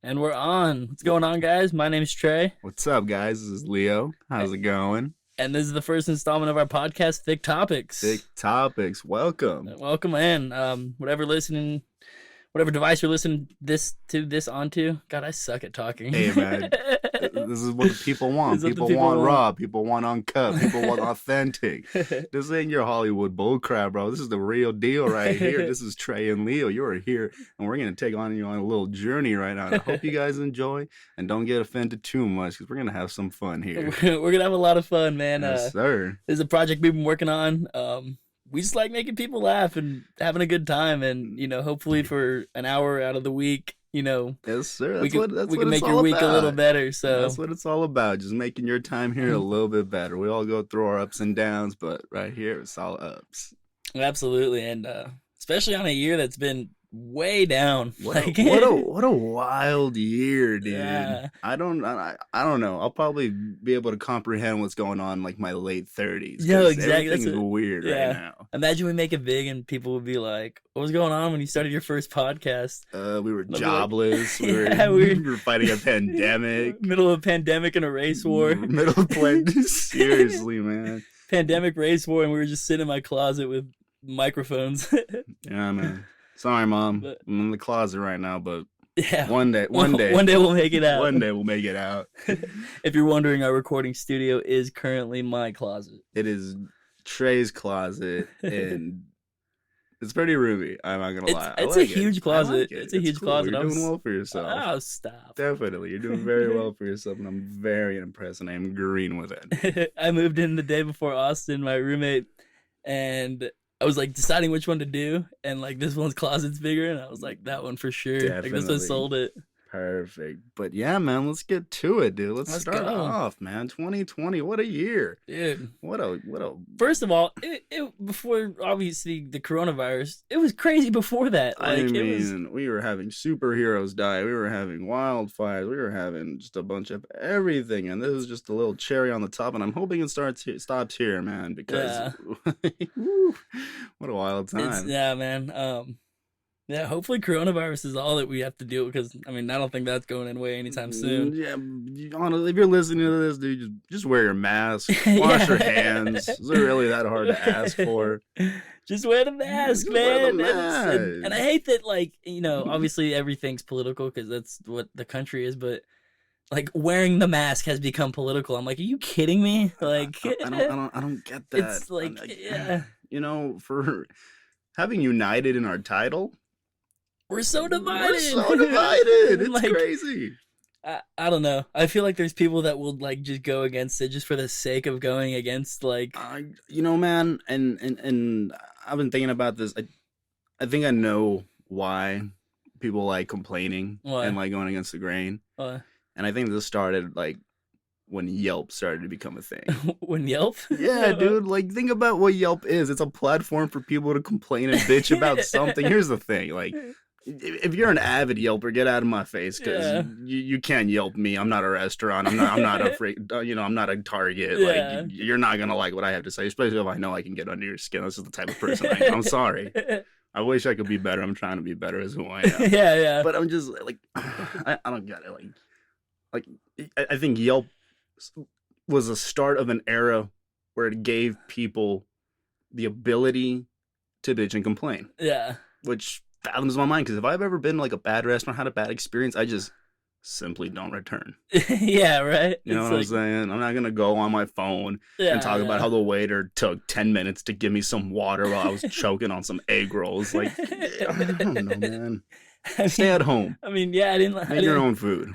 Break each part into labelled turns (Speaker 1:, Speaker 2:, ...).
Speaker 1: And we're on. What's going on, guys? My name's Trey,
Speaker 2: What's up, guys? This is Leo. How's it going?
Speaker 1: and this is the first installment of our podcast, Thicc
Speaker 2: Thicc
Speaker 1: Topix.
Speaker 2: Topix. Welcome.
Speaker 1: Welcome in. Whatever device you're listening this onto. God, I suck at talking.
Speaker 2: Hey, man. This is what the people want. People want raw. People want uncut. People want authentic. This ain't your Hollywood bullcrap, bro. This is the real deal right here. This is Trey and Leo. You are here, and we're going to take on you on a little journey right now. And I hope you guys enjoy, and don't get offended too much, because we're going to have some fun here.
Speaker 1: We're gonna have a lot of fun, man.
Speaker 2: Yes, sir.
Speaker 1: This is a project we've been working on. We just like making people laugh and having a good time, and hopefully for an hour out of the week,
Speaker 2: Yes, sir.
Speaker 1: we can
Speaker 2: That's what
Speaker 1: make
Speaker 2: it's
Speaker 1: your
Speaker 2: all
Speaker 1: week a little
Speaker 2: about.
Speaker 1: better. So
Speaker 2: That's what it's all about. Just making your time here a little bit better. We all go through our ups and downs, but right here it's all ups.
Speaker 1: absolutely, and especially on a year that's been way down.
Speaker 2: What a wild year, dude.
Speaker 1: Yeah.
Speaker 2: I don't know. I'll probably be able to comprehend what's going on in like my late 30s.
Speaker 1: No, exactly.
Speaker 2: Everything's weird right now.
Speaker 1: Imagine we make it big and people would be like, "What was going on when you started your first podcast?"
Speaker 2: We were
Speaker 1: Like,
Speaker 2: jobless.
Speaker 1: yeah,
Speaker 2: we were fighting a pandemic.
Speaker 1: Middle of a pandemic and a race war.
Speaker 2: Middle of seriously, man.
Speaker 1: Pandemic, race war, and we were just sitting in my closet with microphones.
Speaker 2: Yeah, man. Sorry, Mom.
Speaker 1: But-
Speaker 2: I'm in the closet right now, but
Speaker 1: Yeah.
Speaker 2: one day
Speaker 1: One day we'll make it out.
Speaker 2: One day we'll make it out.
Speaker 1: If you're wondering, our recording studio is currently my closet.
Speaker 2: It is Trey's closet, and it's pretty roomy. I'm not gonna lie.
Speaker 1: It's
Speaker 2: I
Speaker 1: a
Speaker 2: like it.
Speaker 1: huge
Speaker 2: I
Speaker 1: closet.
Speaker 2: like it.
Speaker 1: It's a huge
Speaker 2: cool.
Speaker 1: closet.
Speaker 2: You're doing well for yourself.
Speaker 1: Oh, stop.
Speaker 2: Definitely, you're doing very well for yourself, and I'm very impressed, and I'm green with it.
Speaker 1: I moved in the day before Austin, my roommate, and I was like deciding which one to do, and like this one's closet's bigger, and I was like that one for sure. Like this one
Speaker 2: Definitely.
Speaker 1: sold it.
Speaker 2: Perfect. But yeah, man, let's get to it, dude. Let's
Speaker 1: Let's
Speaker 2: start
Speaker 1: go.
Speaker 2: off, man. 2020, what a year.
Speaker 1: Dude,
Speaker 2: What a
Speaker 1: first of all, it before obviously the coronavirus, it was crazy before that. Like
Speaker 2: I
Speaker 1: it
Speaker 2: mean,
Speaker 1: was.
Speaker 2: we were having superheroes die. We were having wildfires. We were having just a bunch of everything, and this is just a little cherry on the top. And I'm hoping it stops here, man, because woo, what a wild time.
Speaker 1: Yeah, man. Yeah, hopefully coronavirus is all that we have to deal with, because I mean I don't think that's going away anytime soon.
Speaker 2: Yeah, honestly, if you're listening to this, dude, just wear your mask, wash
Speaker 1: Yeah.
Speaker 2: your hands. Is it really that hard to ask for?
Speaker 1: Just wear the mask,
Speaker 2: Just wear
Speaker 1: man.
Speaker 2: the
Speaker 1: And I hate that, like, obviously everything's political because that's what the country is, but like wearing the mask has become political. I'm like, are you kidding me? Like,
Speaker 2: I don't get that.
Speaker 1: it's like, yeah,
Speaker 2: For having united in our title,
Speaker 1: we're so divided.
Speaker 2: we're so divided. It's
Speaker 1: Like,
Speaker 2: crazy.
Speaker 1: I don't know. I feel like there's people that will like just go against it just for the sake of going against, like,
Speaker 2: Man, and I've been thinking about this. I think I know why people like complaining
Speaker 1: Why?
Speaker 2: and like going against the grain.
Speaker 1: uh,
Speaker 2: And I think this started like when Yelp started to become a thing.
Speaker 1: when Yelp.
Speaker 2: Yeah, dude. Like, think about what Yelp is. It's a platform for people to complain and bitch about something. Here's the thing, like, if you're an avid Yelper, get out of my face, because
Speaker 1: Yeah.
Speaker 2: you can't Yelp me. I'm not a restaurant. I'm not a freak. I'm not a Target.
Speaker 1: Yeah.
Speaker 2: Like, you're not gonna like what I have to say, especially if I know I can get under your skin. This is the type of person I am. I'm sorry. I wish I could be better. I'm trying to be better as who I am.
Speaker 1: Yeah.
Speaker 2: But I'm just like, I don't get it. Like I think Yelp was the start of an era where it gave people the ability to bitch and complain,
Speaker 1: Yeah.
Speaker 2: which fathoms my mind, because if I've ever been like a bad restaurant, had a bad experience, I just simply don't return.
Speaker 1: Yeah, right.
Speaker 2: You know what I'm saying? I'm not gonna go on my phone and talk about how the waiter took 10 minutes to give me some water while I was choking on some egg rolls. Like, I don't know, man. Stay at home.
Speaker 1: I mean, yeah, I didn't.
Speaker 2: Make your own food.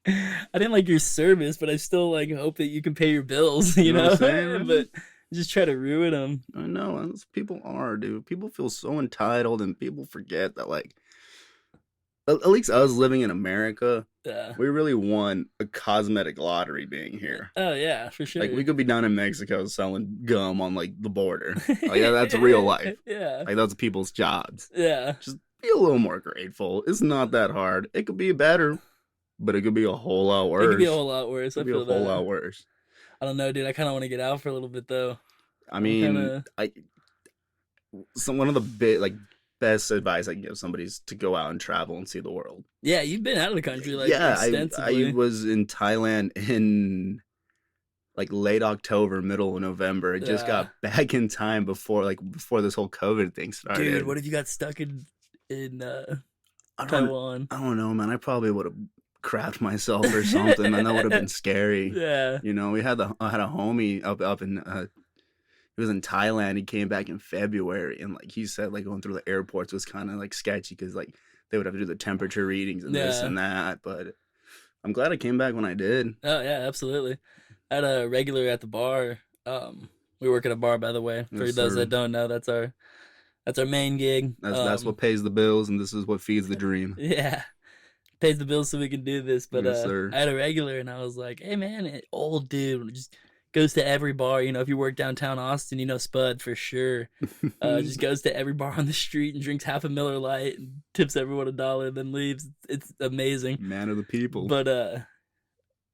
Speaker 1: I didn't like your service, but I still like hope that you can pay your bills. You
Speaker 2: know
Speaker 1: know,
Speaker 2: what I'm saying?
Speaker 1: but just try to ruin them.
Speaker 2: I know, and that's what people are, dude. People feel so entitled, and people forget that, like, at least us living in America,
Speaker 1: Yeah.
Speaker 2: we really won a cosmetic lottery being here.
Speaker 1: Oh yeah, for sure.
Speaker 2: Like, we could be down in Mexico selling gum on, like, the border. Like, that's real life.
Speaker 1: Yeah.
Speaker 2: Like, that's people's jobs.
Speaker 1: Yeah.
Speaker 2: Just be a little more grateful. It's not that hard. It could be better, but it could be a whole lot worse.
Speaker 1: It could be a whole lot worse.
Speaker 2: It
Speaker 1: I
Speaker 2: could be
Speaker 1: feel
Speaker 2: a whole
Speaker 1: that.
Speaker 2: lot worse.
Speaker 1: I don't know, dude. I kind of want to get out for a little bit though.
Speaker 2: I mean,
Speaker 1: kinda-
Speaker 2: one of the best advice I can give somebody is to go out and travel and see the world.
Speaker 1: Yeah, you've been out of the country like
Speaker 2: Yeah,
Speaker 1: extensively.
Speaker 2: I was in Thailand in like late October, middle of November. I just got back in time before this whole COVID thing started.
Speaker 1: Dude, what if you got stuck in Taiwan?
Speaker 2: I don't know, man. I probably would have crapped myself or something, man. That would have been scary.
Speaker 1: Yeah.
Speaker 2: You know, I had a homie up in he was in Thailand. He came back in February, and like he said, like going through the airports was kind of like sketchy because like they would have to do the temperature readings and this and that. But I'm glad I came back when I did.
Speaker 1: Oh yeah, absolutely. I had a regular at the bar. We work at a bar, by the way. For those that don't know, that's our main gig.
Speaker 2: That's what pays the bills, and this is what feeds the dream.
Speaker 1: Yeah, pays the bills so we can do this. But
Speaker 2: Yes,
Speaker 1: I had a regular, and I was like, "Hey man, old dude, just goes to every bar. You know, if you work downtown Austin, you know Spud for sure. Just goes to every bar on the street and drinks half a Miller Lite and tips everyone $1, then leaves. It's amazing.
Speaker 2: Man of the people.
Speaker 1: But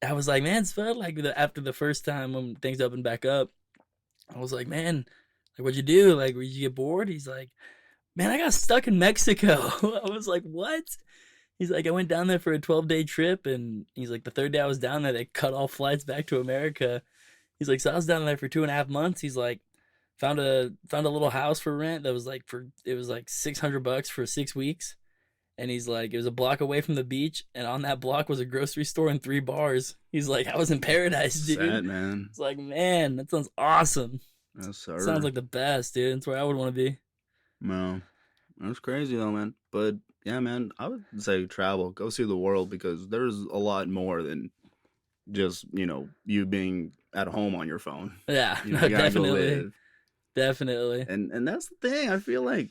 Speaker 1: I was like, man, Spud, like after the first time when things opened back up, I was like, man, like what'd you do? Like, did you get bored? He's like, man, I got stuck in Mexico. I was like, what? He's like, I went down there for a 12-day trip, and he's like, the third day I was down there, they cut all flights back to America. He's like, so I was down there for 2.5 months. He's like, found a little house for rent that was like $600 for 6 weeks. And he's like, it was a block away from the beach, and on that block was a grocery store and 3 bars. He's like, I was in paradise, dude.
Speaker 2: Sad, man.
Speaker 1: It's like, man, that sounds awesome.
Speaker 2: Yes, sir.
Speaker 1: Sounds like the best, dude. That's where I would want to be.
Speaker 2: No, that's crazy though, man. But yeah, man, I would say travel, go see the world, because there's a lot more than just, you know, you being at home on your phone.
Speaker 1: Yeah,
Speaker 2: you know, you gotta
Speaker 1: definitely.
Speaker 2: go live.
Speaker 1: Definitely.
Speaker 2: And that's the thing. I feel like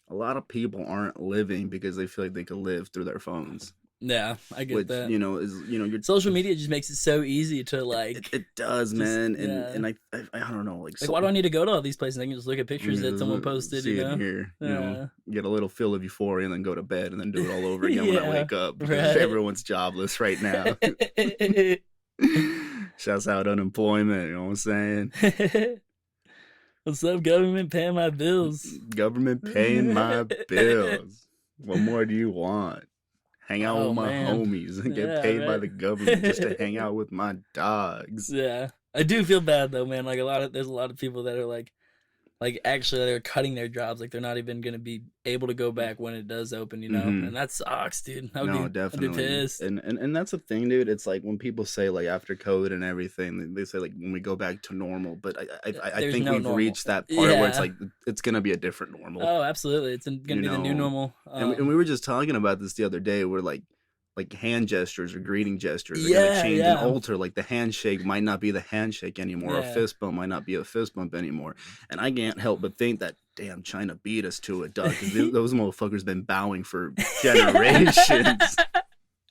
Speaker 2: a lot of people aren't living because they feel like they can live through their phones.
Speaker 1: Yeah, I get that.
Speaker 2: You know, your
Speaker 1: social media just makes it so easy to like.
Speaker 2: It does, just, man. And I don't know, like
Speaker 1: why do I need to go to all these places? I can just look at pictures that someone posted.
Speaker 2: See
Speaker 1: you know,
Speaker 2: it here. You know, get a little feel of euphoria and then go to bed and then do it all over again when I wake up, because everyone's jobless right now. Shouts out unemployment. You know what I'm saying?
Speaker 1: What's up, government paying my bills?
Speaker 2: Government paying my bills. What more do you want? Hang out with my homies and get paid by the government just to hang out with my dogs.
Speaker 1: Yeah, I do feel bad though, man. Like there's a lot of people that are like actually they're cutting their jobs. Like they're not even gonna be able to go back when it does open, you know. Mm-hmm. And that sucks, dude.
Speaker 2: Definitely.
Speaker 1: I'd be pissed.
Speaker 2: And that's the thing, dude. It's like when people say like after COVID and everything, they say like when we go back to normal. But I think we've reached that part where it's like it's gonna be a different normal.
Speaker 1: Oh, absolutely. It's gonna be the new normal.
Speaker 2: And we were just talking about this the other day. We're like hand gestures or greeting gestures are gonna change and alter. Like the handshake might not be the handshake anymore. A fist bump might not be a fist bump anymore. And I can't help but think that damn China beat us to it, dog. Because those motherfuckers been bowing for generations.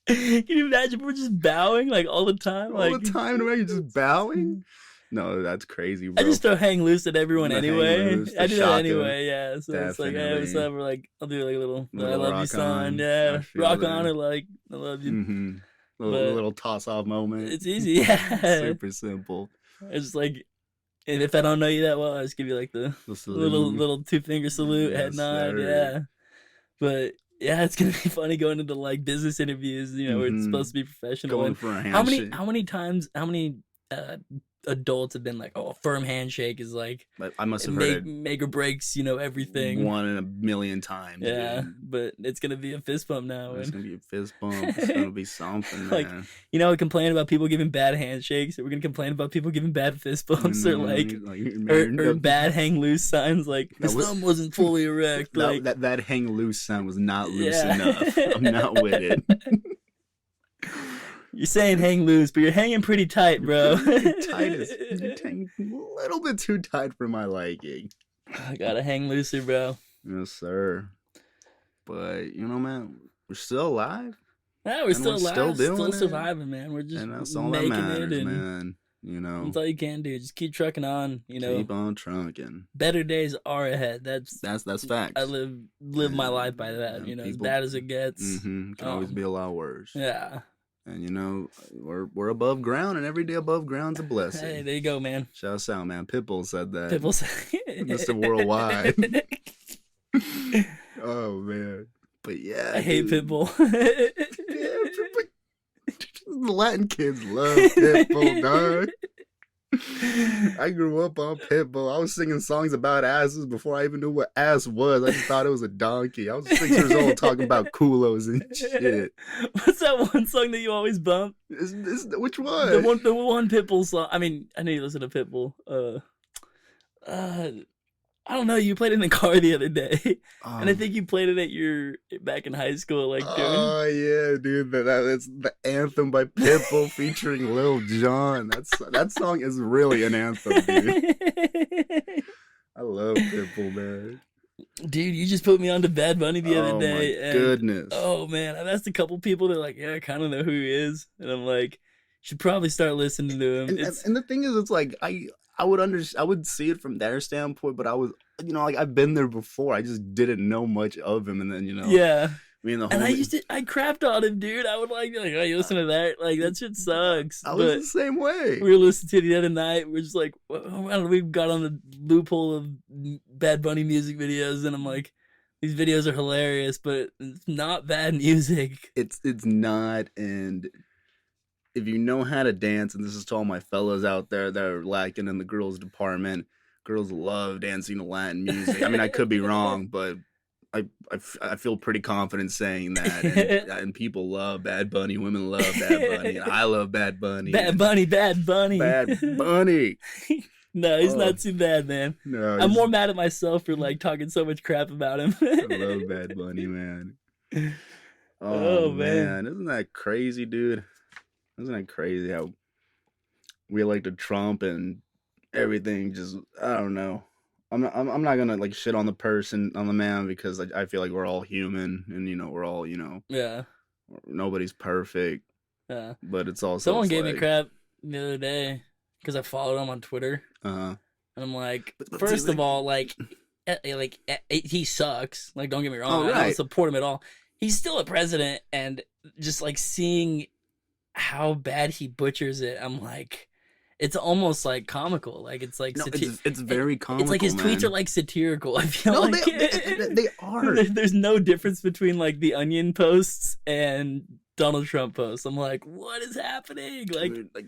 Speaker 1: Can you imagine we're just bowing like all the time?
Speaker 2: All the time, you're just bowing. No, that's crazy, bro.
Speaker 1: I just throw hang loose at everyone anyway. I do that anyway, yeah. So it's like, hey, what's up? We're like, I'll do like a little I love you sign. Yeah. Rock on it, like, I love you.
Speaker 2: Mm-hmm. Little toss off moment.
Speaker 1: It's easy, yeah.
Speaker 2: Super simple.
Speaker 1: It's just like, and if I don't know you that well, I just give you like the little 2-finger salute, head nod, yeah. But yeah, it's gonna be funny going into like business interviews, you know, where it's supposed to be professional.
Speaker 2: Going for a handshake.
Speaker 1: How many adults have been like, oh, a firm handshake is like,
Speaker 2: I must have heard
Speaker 1: make or breaks, you know, everything
Speaker 2: 1 in a million times.
Speaker 1: Yeah, dude. But it's gonna be a fist bump now.
Speaker 2: It's gonna be a fist bump. It's gonna be something,
Speaker 1: like,
Speaker 2: man.
Speaker 1: You know, we complain about people giving bad handshakes. We're gonna complain about people giving bad fist bumps, or like or bad hang loose signs. Like his thumb wasn't fully erect.
Speaker 2: That hang loose sign was not loose enough. I'm not with it.
Speaker 1: You're saying hang loose, but you're hanging pretty tight, bro.
Speaker 2: You're hanging a little bit too tight for my liking.
Speaker 1: I gotta hang looser, bro.
Speaker 2: Yes, sir. But, you know, man, we're still alive.
Speaker 1: Yeah, we're still alive.
Speaker 2: Still doing
Speaker 1: still surviving, man. We're just making
Speaker 2: matters,
Speaker 1: it.
Speaker 2: Man. You know.
Speaker 1: That's all you can do. Just keep trucking on, you know.
Speaker 2: Keep on trucking.
Speaker 1: Better days are ahead. That's
Speaker 2: facts.
Speaker 1: I live my life by that, you know, as bad as it gets.
Speaker 2: Mm-hmm. Can always be a lot worse.
Speaker 1: Yeah.
Speaker 2: And you know, we're above ground, and every day above ground's a blessing.
Speaker 1: Hey, there you go, man.
Speaker 2: Shouts out, man. Pitbull said that.
Speaker 1: Pitbull said
Speaker 2: Mr. Worldwide. Oh man, but
Speaker 1: I
Speaker 2: yeah,
Speaker 1: hate
Speaker 2: dude.
Speaker 1: Pitbull.
Speaker 2: Yeah, the Latin kids love Pitbull, dog. I grew up on Pitbull. I was singing songs about asses before I even knew what ass was. I just thought it was a donkey. I was 6 years old talking about culos and shit.
Speaker 1: What's that one song that you always bump?
Speaker 2: Which
Speaker 1: The
Speaker 2: one?
Speaker 1: one, the one Pitbull song. I mean, I know you listen to Pitbull. Uh, I don't know. You played it in the car the other day, and I
Speaker 2: Um,
Speaker 1: think you played it at your back in high school, like during.
Speaker 2: oh yeah, dude. That's the anthem by Pitbull featuring Lil Jon. That song is really an anthem, dude. I love Pitbull, man.
Speaker 1: Dude, you just put me on to Bad Bunny the other
Speaker 2: Oh my
Speaker 1: day, and
Speaker 2: goodness.
Speaker 1: oh man, I've asked a couple people. They're like, "Yeah, I kind of know who he is," and I'm like, "Should probably start listening to him." It's
Speaker 2: And the thing is, it's like I would see it from their standpoint, but I was like I've been there before. I just didn't know much of him, and then
Speaker 1: yeah.
Speaker 2: me and the
Speaker 1: And
Speaker 2: homie.
Speaker 1: I crapped on him, dude. I would like, oh, you listen to that? Like, that shit sucks.
Speaker 2: I was
Speaker 1: But
Speaker 2: the same way.
Speaker 1: we were listening to it the other night. We're just like, well, I don't know, we got on the loophole of Bad Bunny music videos, and I'm like, these videos are hilarious, but it's not bad music.
Speaker 2: It's not, and if you know how to dance, and this is to all my fellas out there that are lacking in the girls department, girls love dancing to Latin music. I mean, I could be wrong, but I feel pretty confident saying that, and people love Bad Bunny, women love Bad Bunny, and I love Bad Bunny.
Speaker 1: Bad Bunny, Bad Bunny.
Speaker 2: Bad Bunny.
Speaker 1: No, he's
Speaker 2: Oh
Speaker 1: not too bad, man.
Speaker 2: no,
Speaker 1: I'm more mad at myself for like talking so much crap about him.
Speaker 2: I love Bad Bunny, man. Oh
Speaker 1: Oh man.
Speaker 2: man, isn't that crazy, dude? Isn't that crazy how we elected Trump and everything? Just I don't know. I'm not gonna like shit on the person on the man because I feel like we're all human and we're all
Speaker 1: Yeah.
Speaker 2: nobody's perfect,
Speaker 1: Yeah.
Speaker 2: but it's also
Speaker 1: Someone
Speaker 2: it's
Speaker 1: gave me
Speaker 2: like
Speaker 1: crap the other day because I followed him on Twitter,
Speaker 2: uh
Speaker 1: and I'm like,
Speaker 2: but see,
Speaker 1: first of all, he sucks. Like, don't get me wrong,
Speaker 2: oh
Speaker 1: I don't
Speaker 2: right.
Speaker 1: support him at all. He's still a president, and just like seeing how bad he butchers it, I'm like, it's almost like comical. Like it's like
Speaker 2: No, it's very comical.
Speaker 1: it's like his tweets
Speaker 2: man.
Speaker 1: are like satirical. I feel
Speaker 2: No,
Speaker 1: like
Speaker 2: they are.
Speaker 1: there's no difference between like the Onion posts and Donald Trump posts. I'm like, what is happening? Like,
Speaker 2: Dude, like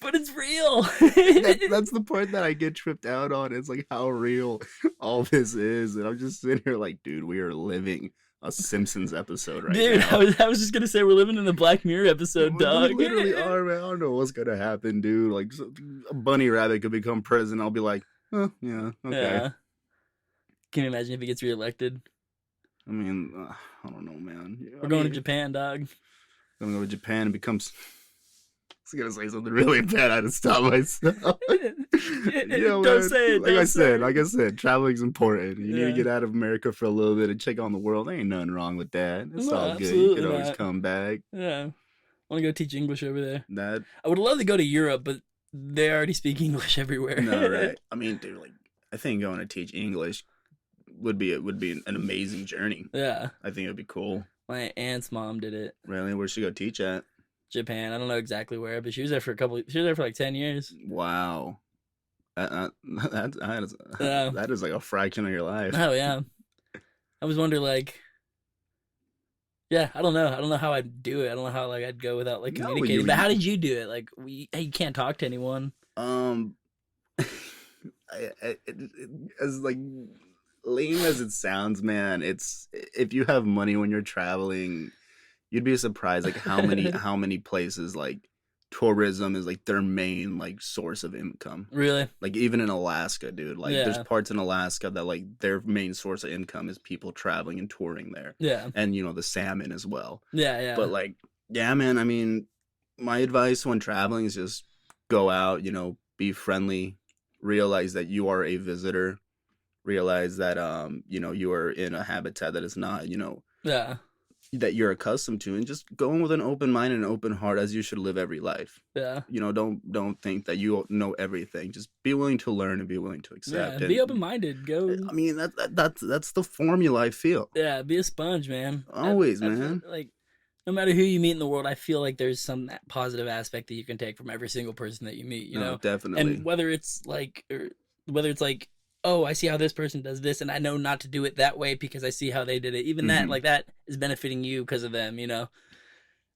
Speaker 1: but it's real.
Speaker 2: that's the part that I get tripped out on. It's like how real all this is, and I'm just sitting here like, dude, we are living a Simpsons episode right
Speaker 1: Dude,
Speaker 2: now.
Speaker 1: I was just gonna say we're living in the Black Mirror episode,
Speaker 2: We
Speaker 1: dog.
Speaker 2: literally are, man. I don't know what's gonna happen, dude. Like a bunny rabbit could become president. I'll be like, oh, yeah, okay.
Speaker 1: Yeah. Can you imagine if he gets reelected?
Speaker 2: I mean, I don't know, man.
Speaker 1: We're going to Japan, dog.
Speaker 2: I'm gonna go to Japan and becomes. I was gonna say something really bad. I had to stop myself.
Speaker 1: Don't
Speaker 2: man,
Speaker 1: say it.
Speaker 2: Like I said, traveling's important. You need
Speaker 1: Yeah.
Speaker 2: to get out of America for a little bit and check on the world. There ain't nothing wrong with that. It's
Speaker 1: No,
Speaker 2: all good. You
Speaker 1: absolutely
Speaker 2: can always
Speaker 1: not.
Speaker 2: come back.
Speaker 1: Yeah. I want to go teach English over there.
Speaker 2: That
Speaker 1: I would love to go to Europe, but they already speak English everywhere.
Speaker 2: no right. I mean, dude, like I think going to teach English would be an amazing journey.
Speaker 1: Yeah.
Speaker 2: I think it'd be cool.
Speaker 1: My aunt's mom did it.
Speaker 2: Really, where'd she go teach at?
Speaker 1: Japan. I don't know exactly where, but she was there for she was there for like 10 years.
Speaker 2: Wow.
Speaker 1: Yeah.
Speaker 2: That is like a fraction of your life.
Speaker 1: Oh yeah. I was wondering like, yeah, I don't know. I don't know how I'd do it. I don't know how like I'd go without like
Speaker 2: No,
Speaker 1: communicating. But how did you do it? Like you can't talk to anyone.
Speaker 2: As like lame as it sounds, man, it's if you have money when you're traveling, you'd be surprised like how many places like tourism is like their main like source of income.
Speaker 1: Really?
Speaker 2: Like even in Alaska, dude. Like
Speaker 1: Yeah.
Speaker 2: there's parts in Alaska that like their main source of income is people traveling and touring there.
Speaker 1: Yeah.
Speaker 2: And the salmon as well.
Speaker 1: Yeah, yeah.
Speaker 2: But like, yeah, man, I mean, my advice when traveling is just go out, be friendly, realize that you are a visitor, realize that you are in a habitat that is not,
Speaker 1: yeah.
Speaker 2: that you're accustomed to, and just go in with an open mind and an open heart as you should live every life.
Speaker 1: Yeah.
Speaker 2: Don't think that you know everything. Just be willing to learn and be willing to accept.
Speaker 1: Yeah, be open minded. Go.
Speaker 2: I mean that's the formula I feel.
Speaker 1: Yeah, be a sponge, man.
Speaker 2: Always,
Speaker 1: I feel
Speaker 2: man.
Speaker 1: like no matter who you meet in the world, I feel like there's some positive aspect that you can take from every single person that you meet. You know,
Speaker 2: Definitely.
Speaker 1: and whether it's like oh, I see how this person does this, and I know not to do it that way because I see how they did it. Even that, like, that is benefiting you because of them, you know?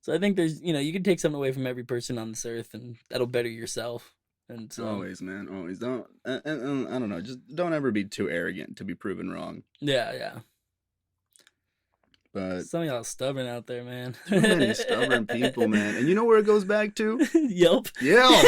Speaker 1: So I think there's, you know, you can take something away from every person on this earth, and that'll better yourself. And so,
Speaker 2: Always, man. Always. Don't. And I don't know. Just don't ever be too arrogant to be proven wrong.
Speaker 1: yeah.
Speaker 2: But
Speaker 1: Some of y'all stubborn out there, man.
Speaker 2: too many stubborn people, man. And you know where it goes back to?
Speaker 1: Yelp.
Speaker 2: Yelp.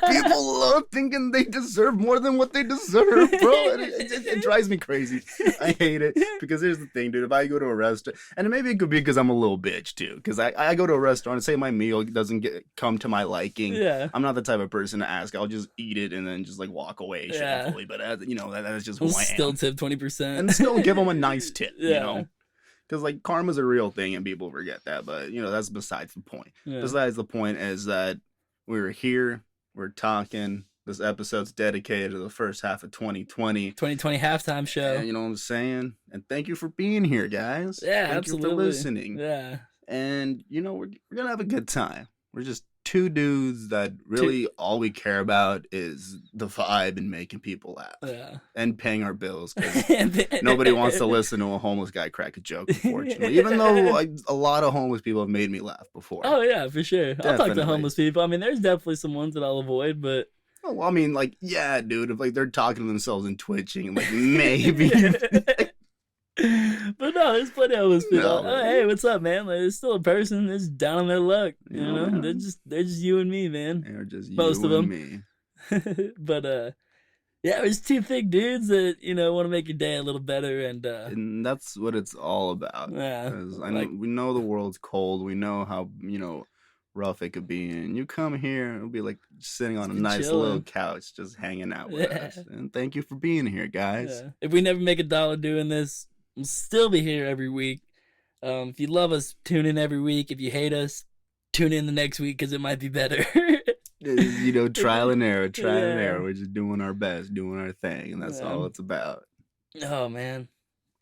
Speaker 2: People love thinking they deserve more than what they deserve, bro. It drives me crazy. I hate it. Because here's the thing, dude. If I go to a restaurant, and maybe it could be because I'm a little bitch, too. Because I go to a restaurant and say my meal doesn't come to my liking.
Speaker 1: Yeah.
Speaker 2: I'm not the type of person to ask. I'll just eat it and then just, like, walk away shamefully. But, you know, that's just who I am.
Speaker 1: Still tip 20%.
Speaker 2: And still give them a nice tip, you know? Because, like, karma's a real thing and people forget that. But, you know, that's besides the point.
Speaker 1: Yeah.
Speaker 2: Besides the point is that we're here, we're talking. This episode's dedicated to the first half of 2020.
Speaker 1: 2020 halftime show.
Speaker 2: And, you know what I'm saying? And thank you for being here, guys.
Speaker 1: Yeah,
Speaker 2: thank
Speaker 1: absolutely.
Speaker 2: you for listening.
Speaker 1: Yeah.
Speaker 2: And, you know, we're going to have a good time. We're just two dudes that really all we care about is the vibe and making people laugh.
Speaker 1: Yeah.
Speaker 2: And paying our bills. Because nobody wants to listen to a homeless guy crack a joke, unfortunately. Even though like, a lot of homeless people have made me laugh before.
Speaker 1: Oh, yeah, for sure.
Speaker 2: Definitely.
Speaker 1: I'll talk to homeless people. I mean, there's definitely some ones that I'll avoid, but...
Speaker 2: Oh, well, I mean, like, yeah, dude. If, like, they're talking to themselves and twitching, like, maybe...
Speaker 1: But no, there's plenty of homeless people.
Speaker 2: No,
Speaker 1: oh, hey, what's up, man? Like, there's still a person that's down on their luck. You
Speaker 2: Yeah,
Speaker 1: know,
Speaker 2: man.
Speaker 1: they're just you and me, man.
Speaker 2: They're just
Speaker 1: Most
Speaker 2: you
Speaker 1: of
Speaker 2: and
Speaker 1: them.
Speaker 2: me.
Speaker 1: But yeah, there's two thick dudes that want to make your day a little better, and
Speaker 2: that's what it's all about.
Speaker 1: yeah,
Speaker 2: 'Cause we know the world's cold. We know how rough it could be, and you come here, it'll be like sitting on a nice little couch, just hanging out with us. And thank you for being here, guys.
Speaker 1: Yeah. If we never make $1 doing this, we'll still be here every week. If you love us, tune in every week. If you hate us, tune in the next week because it might be better.
Speaker 2: Trial and error. We're just doing our best, doing our thing, and that's all it's about.
Speaker 1: Oh man.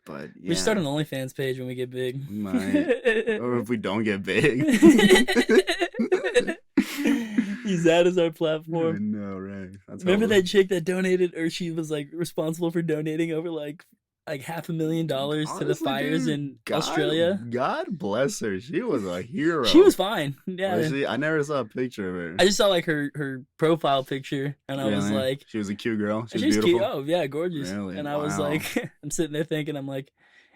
Speaker 2: But yeah,
Speaker 1: we start an OnlyFans page when we get big.
Speaker 2: We might. Or if we don't get big.
Speaker 1: Use that as our platform.
Speaker 2: I know, right?
Speaker 1: Remember that chick that donated, or she was like responsible for donating over like $500,000 to the fires in Australia?
Speaker 2: God bless her. She was a hero.
Speaker 1: She was fine. Yeah.
Speaker 2: I never saw a picture of her.
Speaker 1: I just saw like her profile picture, and I was like,
Speaker 2: she was a cute girl. She was
Speaker 1: she's
Speaker 2: beautiful.
Speaker 1: cute. Oh yeah, gorgeous.
Speaker 2: Really?
Speaker 1: And I was like, I'm sitting there thinking, I'm like,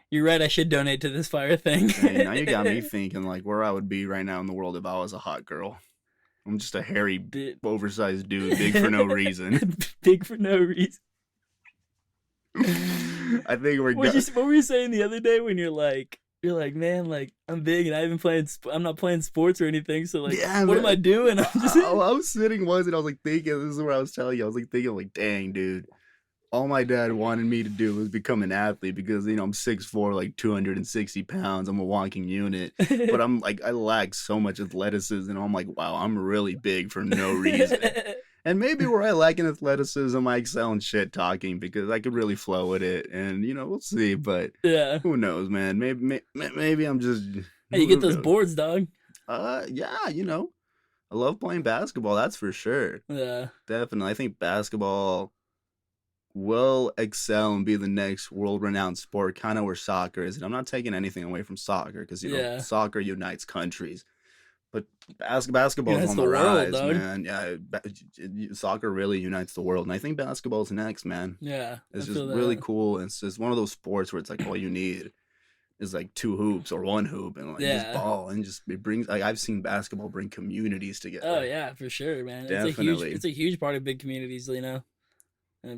Speaker 1: you're right. I should donate to this fire thing.
Speaker 2: Hey, now you got me thinking like where I would be right now in the world if I was a hot girl. I'm just a hairy, oversized dude, big for no reason.
Speaker 1: Big for no reason.
Speaker 2: I think we're.
Speaker 1: What were you saying the other day when you're like, man, like I'm big and I'm not playing sports or anything. So like, what am I doing? I
Speaker 2: was sitting once and I was like thinking. This is what I was telling you. I was like thinking, like, dang, dude. All my dad wanted me to do was become an athlete because I'm 6'4", like 260 pounds. I'm a walking unit, but I'm like I lack so much athleticism. And I'm like, wow, I'm really big for no reason. And maybe where I lack in athleticism, I excel in shit talking because I could really flow with it. And we'll see. But
Speaker 1: yeah,
Speaker 2: who knows, man? Maybe I'm just.
Speaker 1: Hey, you get those boards, dog.
Speaker 2: Yeah, I love playing basketball. That's for sure.
Speaker 1: Yeah,
Speaker 2: definitely. I think basketball will excel and be the next world-renowned sport, kind of where soccer is. And I'm not taking anything away from soccer because soccer unites countries. But basketball is on the rise, man. Yeah, soccer really unites the world, and I think basketball is next, man.
Speaker 1: Yeah,
Speaker 2: it's just really cool. It's just one of those sports where it's like all you need is like 2 hoops or 1 hoop and like just ball, and just it brings. Like I've seen basketball bring communities together.
Speaker 1: Oh yeah, for sure, man.
Speaker 2: Definitely,
Speaker 1: it's a huge part of big communities, And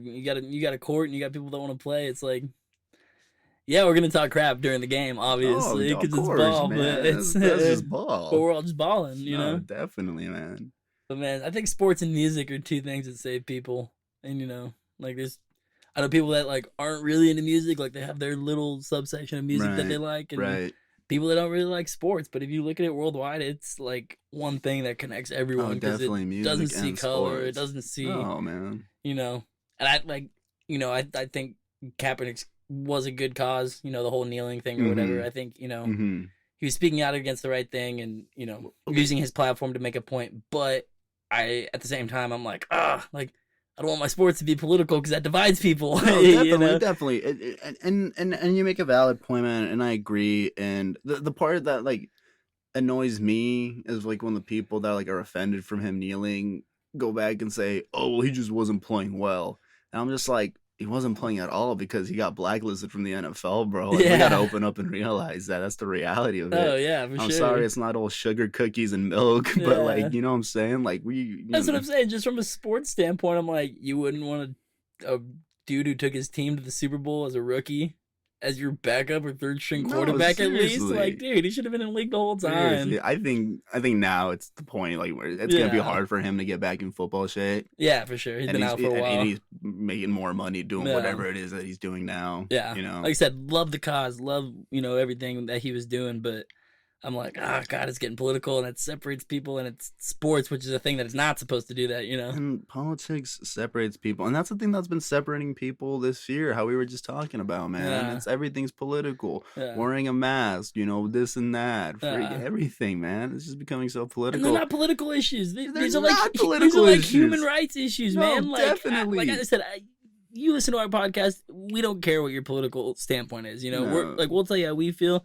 Speaker 1: you got a court, and you got people that want to play. It's like. Yeah, we're gonna talk crap during the game, obviously, because it's ball.
Speaker 2: Man.
Speaker 1: But it's
Speaker 2: that's just ball.
Speaker 1: But we're all just balling,
Speaker 2: Definitely, man.
Speaker 1: But man, I think sports and music are 2 things that save people. And like I know people that like aren't really into music, like they have their little subsection of music that they like, and people that don't really like sports. But if you look at it worldwide, it's like one thing that connects everyone because it doesn't see color, it doesn't see.
Speaker 2: Oh man,
Speaker 1: and I like, I think Kaepernick's was a good cause, the whole kneeling thing or whatever. I think, he was speaking out against the right thing and, using his platform to make a point. But at the same time, I'm like, I don't want my sports to be political because that divides people.
Speaker 2: No,
Speaker 1: You
Speaker 2: definitely,
Speaker 1: know?
Speaker 2: definitely, and you make a valid point, man, and I agree. And the part that like annoys me is like when the people that like are offended from him kneeling go back and say, "Oh, well, he just wasn't playing well," and I'm just like, he wasn't playing at all because he got blacklisted from the NFL, bro. Like, we gotta
Speaker 1: Yeah.
Speaker 2: open up and realize that that's the reality of
Speaker 1: Oh
Speaker 2: it.
Speaker 1: yeah, for
Speaker 2: I'm
Speaker 1: sure.
Speaker 2: sorry, it's not all sugar cookies and milk, but
Speaker 1: Yeah.
Speaker 2: like, you know what I'm saying? Like, you
Speaker 1: That's what
Speaker 2: know,
Speaker 1: I'm saying. Just from a sports standpoint, I'm like, you wouldn't want a dude who took his team to the Super Bowl as a rookie as your backup or third string
Speaker 2: no,
Speaker 1: quarterback at least. Like,
Speaker 2: seriously.
Speaker 1: dude, he should have been in the league the whole time.
Speaker 2: Seriously, I think now it's the point like where it's gonna be
Speaker 1: Yeah.
Speaker 2: hard for him to get back in football shape,
Speaker 1: Yeah, for sure. He's
Speaker 2: and
Speaker 1: been out for a while.
Speaker 2: he's making more money doing
Speaker 1: Yeah.
Speaker 2: whatever it is that he's doing now.
Speaker 1: Yeah.
Speaker 2: You know,
Speaker 1: Like I said, love the cause, love, everything that he was doing, but I'm like, God, it's getting political and it separates people and it's sports, which is a thing that is not supposed to do that,
Speaker 2: and politics separates people, and that's the thing that's been separating people this year. How we were just talking about, man.
Speaker 1: Yeah.
Speaker 2: It's everything's political.
Speaker 1: Yeah.
Speaker 2: Wearing a mask, this and that,
Speaker 1: Yeah.
Speaker 2: everything, man. It's just becoming so
Speaker 1: And
Speaker 2: political.
Speaker 1: they're not political issues.
Speaker 2: They're
Speaker 1: These are like
Speaker 2: not
Speaker 1: these
Speaker 2: political
Speaker 1: are like
Speaker 2: issues.
Speaker 1: human rights issues,
Speaker 2: No,
Speaker 1: man. Like,
Speaker 2: definitely.
Speaker 1: like I said, you listen to our podcast. We don't care what your political standpoint is.
Speaker 2: No.
Speaker 1: We're like, we'll tell you how we feel.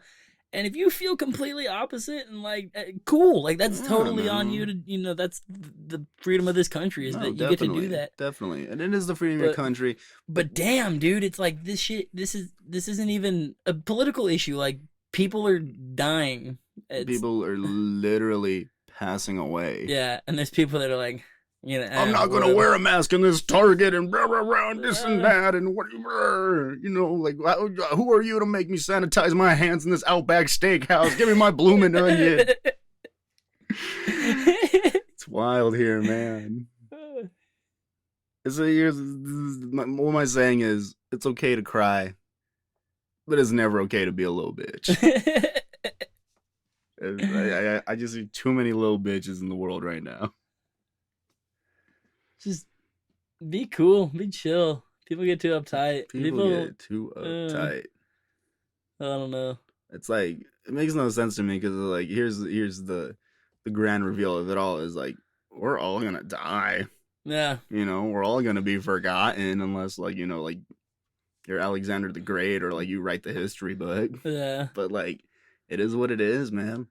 Speaker 1: And if you feel completely opposite and like, cool, like that's
Speaker 2: Yeah,
Speaker 1: totally on
Speaker 2: man.
Speaker 1: you to, that's the freedom of this country is
Speaker 2: No,
Speaker 1: that you get to do that.
Speaker 2: Definitely, and it is the freedom of your country.
Speaker 1: But damn, dude, it's like this shit. This isn't even a political issue. Like people are dying.
Speaker 2: People are literally passing away.
Speaker 1: Yeah, and there's people that are like,
Speaker 2: I'm not gonna wear a mask in this Target and blah blah blah and this and that and what, like who are you to make me sanitize my hands in this Outback Steakhouse? Give me my bloomin' onion. It's wild here, man. What am I saying is it's okay to cry, but it's never okay to be a little bitch. I just see too many little bitches in the world right now.
Speaker 1: Just be cool, be chill. People get too uptight.
Speaker 2: People get too uptight.
Speaker 1: I don't know.
Speaker 2: It's like it makes no sense to me because like here's the grand reveal of it all is like we're all gonna die.
Speaker 1: Yeah.
Speaker 2: We're all gonna be forgotten unless like like you're Alexander the Great or like you write the history book.
Speaker 1: Yeah.
Speaker 2: But like it is what it is, man.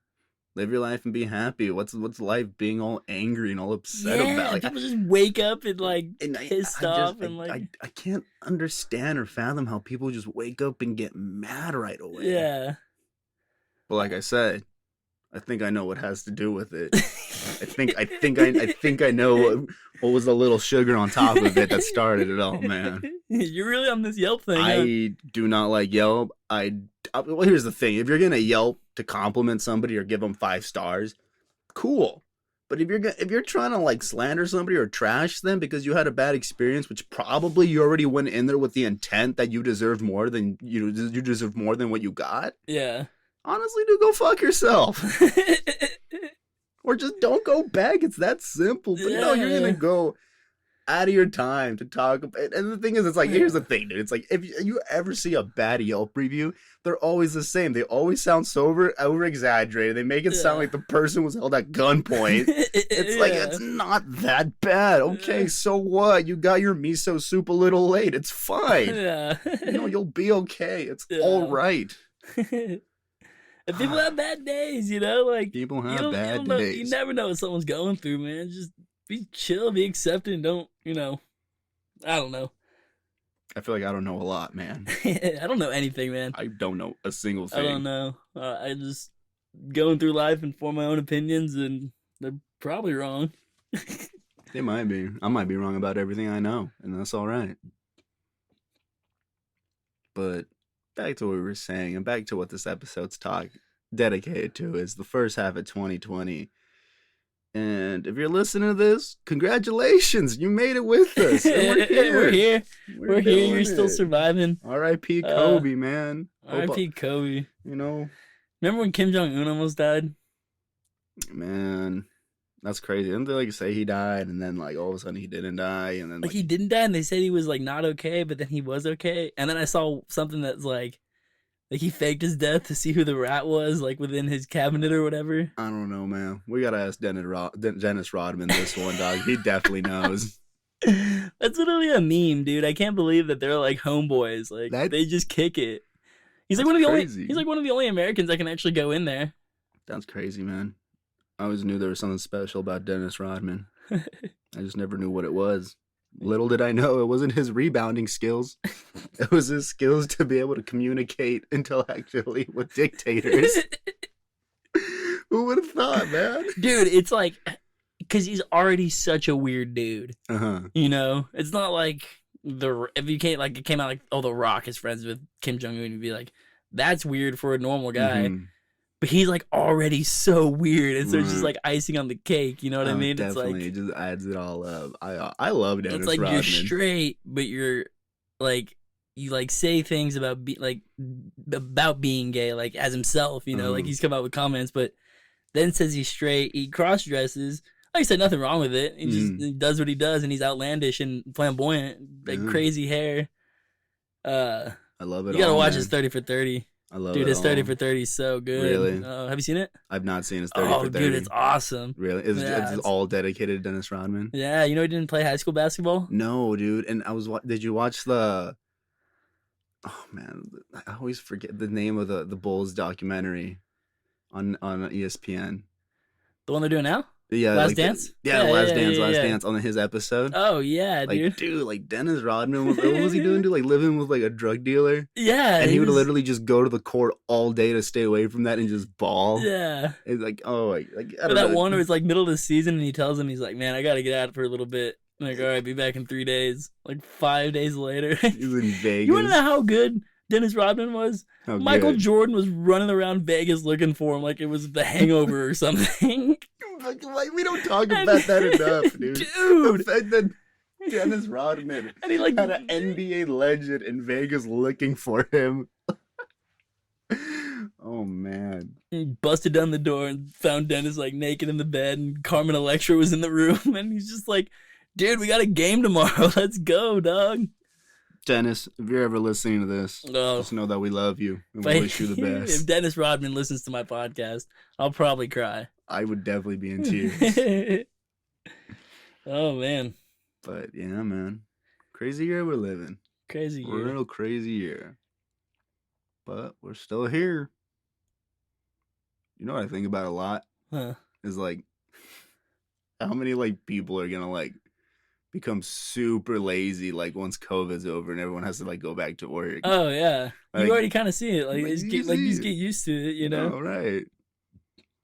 Speaker 2: Live your life and be happy. What's life being all angry and all upset about? Like,
Speaker 1: people just wake up and like pissed off and
Speaker 2: I can't understand or fathom how people just wake up and get mad right away.
Speaker 1: Yeah.
Speaker 2: But like I said, I think I know what has to do with it. I think I know what was the little sugar on top of it that started it all, man.
Speaker 1: You're really on this Yelp thing.
Speaker 2: I do not like Yelp. Well, here's the thing: if you're gonna Yelp to compliment somebody or give them 5 stars, cool. But if you're trying to like slander somebody or trash them because you had a bad experience, which probably you already went in there with the intent that you deserved more than you deserve more than what you got.
Speaker 1: Yeah.
Speaker 2: Honestly, do go fuck yourself. Or just don't go back. It's that simple. But no, you're gonna go out of your time to talk about. And the thing is, it's like, here's the thing, dude. It's like if you ever see a bad Yelp review, they're always the same. They always sound so over exaggerated. They make it sound like the person was held at gunpoint. It's like it's not that bad. Okay, so what? You got your miso soup a little late. It's fine.
Speaker 1: Yeah.
Speaker 2: You'll be okay. It's all right.
Speaker 1: And people have bad days, like
Speaker 2: people have bad days.
Speaker 1: You never know what someone's going through, man. Just be chill, be accepting. Don't, I don't know.
Speaker 2: I feel like I don't know a lot, man.
Speaker 1: I don't know anything, man.
Speaker 2: I don't know a single thing.
Speaker 1: I don't know. I just going through life and form my own opinions, and they're probably wrong.
Speaker 2: They might be. I might be wrong about everything I know, and that's all right. But back to what we were saying, and back to what this episode's dedicated to is the first half of 2020. And if you're listening to this, congratulations, you made it with us. And we're here.
Speaker 1: We're here. You're still surviving.
Speaker 2: R.I.P. Kobe, man.
Speaker 1: R.I.P. Kobe.
Speaker 2: Remember
Speaker 1: when Kim Jong-un almost died?
Speaker 2: Man, that's crazy. Didn't they like say he died, and then like all of a sudden he didn't die, and then
Speaker 1: like he didn't die, and they said he was like not okay, but then he was okay. And then I saw something that's like he faked his death to see who the rat was, like within his cabinet or whatever.
Speaker 2: I don't know, man. We gotta ask Dennis Rodman this one, dog. He definitely knows.
Speaker 1: That's literally a meme, dude. I can't believe that they're like homeboys. Like
Speaker 2: That
Speaker 1: they just kick it. He's like
Speaker 2: that's
Speaker 1: one of the only.
Speaker 2: crazy.
Speaker 1: He's like one of the only Americans that can actually go in there.
Speaker 2: That's crazy, man. I always knew there was something special about Dennis Rodman. I just never knew what it was. Little did I know it wasn't his rebounding skills. It was his skills to be able to communicate intellectually with dictators. Who would have thought, man?
Speaker 1: Dude, it's like, because he's already such a weird dude. You know, it's not like if you can't like it came out like, oh, The Rock is friends with Kim Jong Un, you'd be like, that's weird for a normal guy. But he's like already so weird, and so it's just like icing on the cake. You know what I mean?
Speaker 2: Definitely,
Speaker 1: it's
Speaker 2: like, it just adds it all up. I love Dennis
Speaker 1: it's like
Speaker 2: Rodman.
Speaker 1: You're straight, but you're like you like say things about about being gay, like as himself. You know, like he's come out with comments, but then says he's straight. He cross dresses. Like I said, nothing wrong with it. He just he does what he does, and he's outlandish and flamboyant, like crazy hair.
Speaker 2: I love it.
Speaker 1: You gotta watch
Speaker 2: man.
Speaker 1: his 30 for 30.
Speaker 2: I love
Speaker 1: dude,
Speaker 2: it.
Speaker 1: His 30 for 30 is so good.
Speaker 2: Really?
Speaker 1: Have you seen it?
Speaker 2: I've not seen his 30 for 30.
Speaker 1: Dude, it's awesome.
Speaker 2: Really? It's all dedicated to Dennis Rodman?
Speaker 1: Yeah, you know he didn't play high school basketball?
Speaker 2: No, dude. And did you watch the... Oh, man. I always forget the name of the Bulls documentary on ESPN.
Speaker 1: The one they're doing now?
Speaker 2: Yeah,
Speaker 1: Last Dance?
Speaker 2: Last Dance on his episode.
Speaker 1: Oh yeah,
Speaker 2: like, dude. Like Dennis Rodman what was he doing? Like living with like a drug dealer?
Speaker 1: Yeah,
Speaker 2: and he would literally just go to the court all day to stay away from that and just ball.
Speaker 1: Yeah,
Speaker 2: it's like I don't
Speaker 1: know.
Speaker 2: One
Speaker 1: where it's like middle of the season and he tells him he's like, man, I gotta get out for a little bit. I'm like, all right, be back in 3 days. Like 5 days later,
Speaker 2: he's in Vegas.
Speaker 1: You want to know how good Dennis Rodman was? Michael Jordan was running around Vegas looking for him like it was The Hangover or something.
Speaker 2: Like, we don't talk about that enough, dude. The fact that Dennis Rodman and he had an NBA legend in Vegas looking for him. Oh man!
Speaker 1: He busted down the door and found Dennis like naked in the bed, and Carmen Electra was in the room, and he's just like, "Dude, we got a game tomorrow. Let's go, dog."
Speaker 2: Dennis, if you're ever listening to this, just know that we love you and we wish you the best.
Speaker 1: If Dennis Rodman listens to my podcast, I'll probably cry.
Speaker 2: I would definitely be in tears.
Speaker 1: Oh, man.
Speaker 2: But, yeah, man. Crazy year we're living.
Speaker 1: Crazy year.
Speaker 2: Real crazy year. But we're still here. You know what I think about a lot?
Speaker 1: Huh.
Speaker 2: Is, like, how many, like, people are gonna, like, become super lazy, like, once COVID's over and everyone has to, like, go back to work.
Speaker 1: Oh, yeah.
Speaker 2: Like,
Speaker 1: you already kind of see it. Like, you just get used to it, you know?
Speaker 2: Oh, right.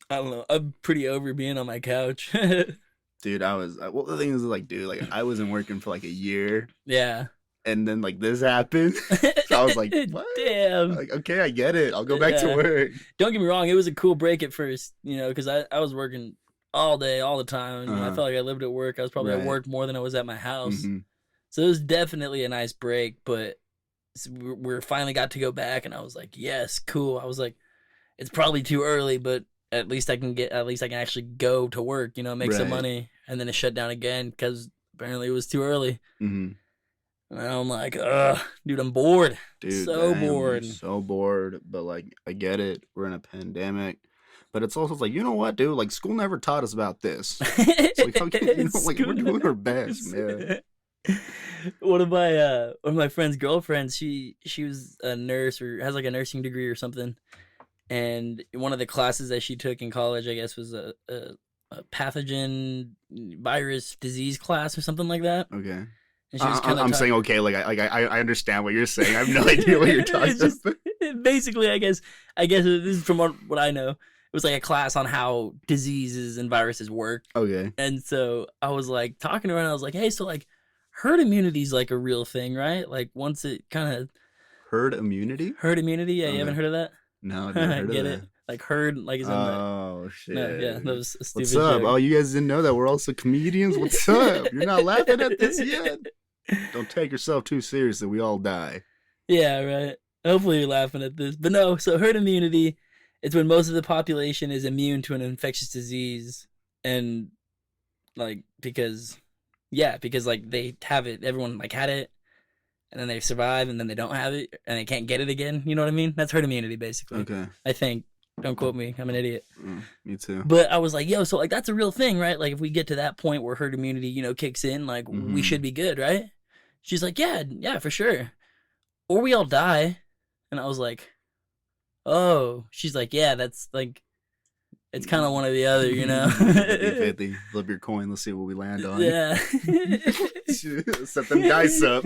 Speaker 1: I don't know. I'm pretty over being on my couch.
Speaker 2: Dude, well, the thing is, like, dude, like, I wasn't working for, like, a year.
Speaker 1: Yeah.
Speaker 2: And then, like, this happened. So I was like, what?
Speaker 1: Damn.
Speaker 2: Like, okay, I get it. I'll go back to work.
Speaker 1: Don't get me wrong. It was a cool break at first, you know, because I was working all day, all the time. I felt like I lived at work. I was probably at work more than I was at my house. So it was definitely a nice break, but we finally got to go back, and I was like, yes, cool. I was like, it's probably too early, but at least I can actually go to work, you know, make some money, and then it shut down again because apparently it was too early. And I'm like, ugh, dude, I'm bored.
Speaker 2: Dude,
Speaker 1: bored.
Speaker 2: So bored, but like, I get it. We're in a pandemic. But it's also like, you know what, dude? Like, school never taught us about this. It's like, okay, you know, like, we're doing our best, man.
Speaker 1: One of my friend's girlfriends, she was a nurse or has like a nursing degree or something. And one of the classes that she took in college, I guess, was a pathogen virus disease class or something like that.
Speaker 2: Okay.
Speaker 1: And she was
Speaker 2: I'm saying okay, like I understand what you're saying. I have no idea what you're talking about.
Speaker 1: Basically, I guess this is from what I know. It was like a class on how diseases and viruses work. Okay. And so I was like talking to her, and I was like, hey, so like herd immunity is like a real thing, right? Like once it kind of
Speaker 2: herd immunity.
Speaker 1: Yeah, you haven't heard of that?
Speaker 2: No, I've never heard
Speaker 1: Get
Speaker 2: of
Speaker 1: it?
Speaker 2: that.
Speaker 1: Like herd, like is
Speaker 2: oh shit.
Speaker 1: No, yeah, that was a stupid
Speaker 2: What's up?
Speaker 1: joke.
Speaker 2: Oh, you guys didn't know that we're also comedians? What's up? You're not laughing at this yet? Don't take yourself too seriously. We all die.
Speaker 1: Yeah, right. Hopefully you're laughing at this. But no, so herd immunity, it's when most of the population is immune to an infectious disease. And like, because like they have it, everyone like had it, and then they survive, and then they don't have it, and they can't get it again. You know what I mean? That's herd immunity, basically. Okay. I think. Don't quote me. I'm an idiot.
Speaker 2: Me too.
Speaker 1: But I was like, yo, so like that's a real thing, right? Like if we get to that point where herd immunity, kicks in, like we should be good, right? She's like, yeah, for sure. Or we all die. And I was like, oh. She's like, yeah, that's like, it's kind of one or the other,
Speaker 2: 50-50. Flip your coin. Let's see what we land on.
Speaker 1: Yeah.
Speaker 2: Set them dice up.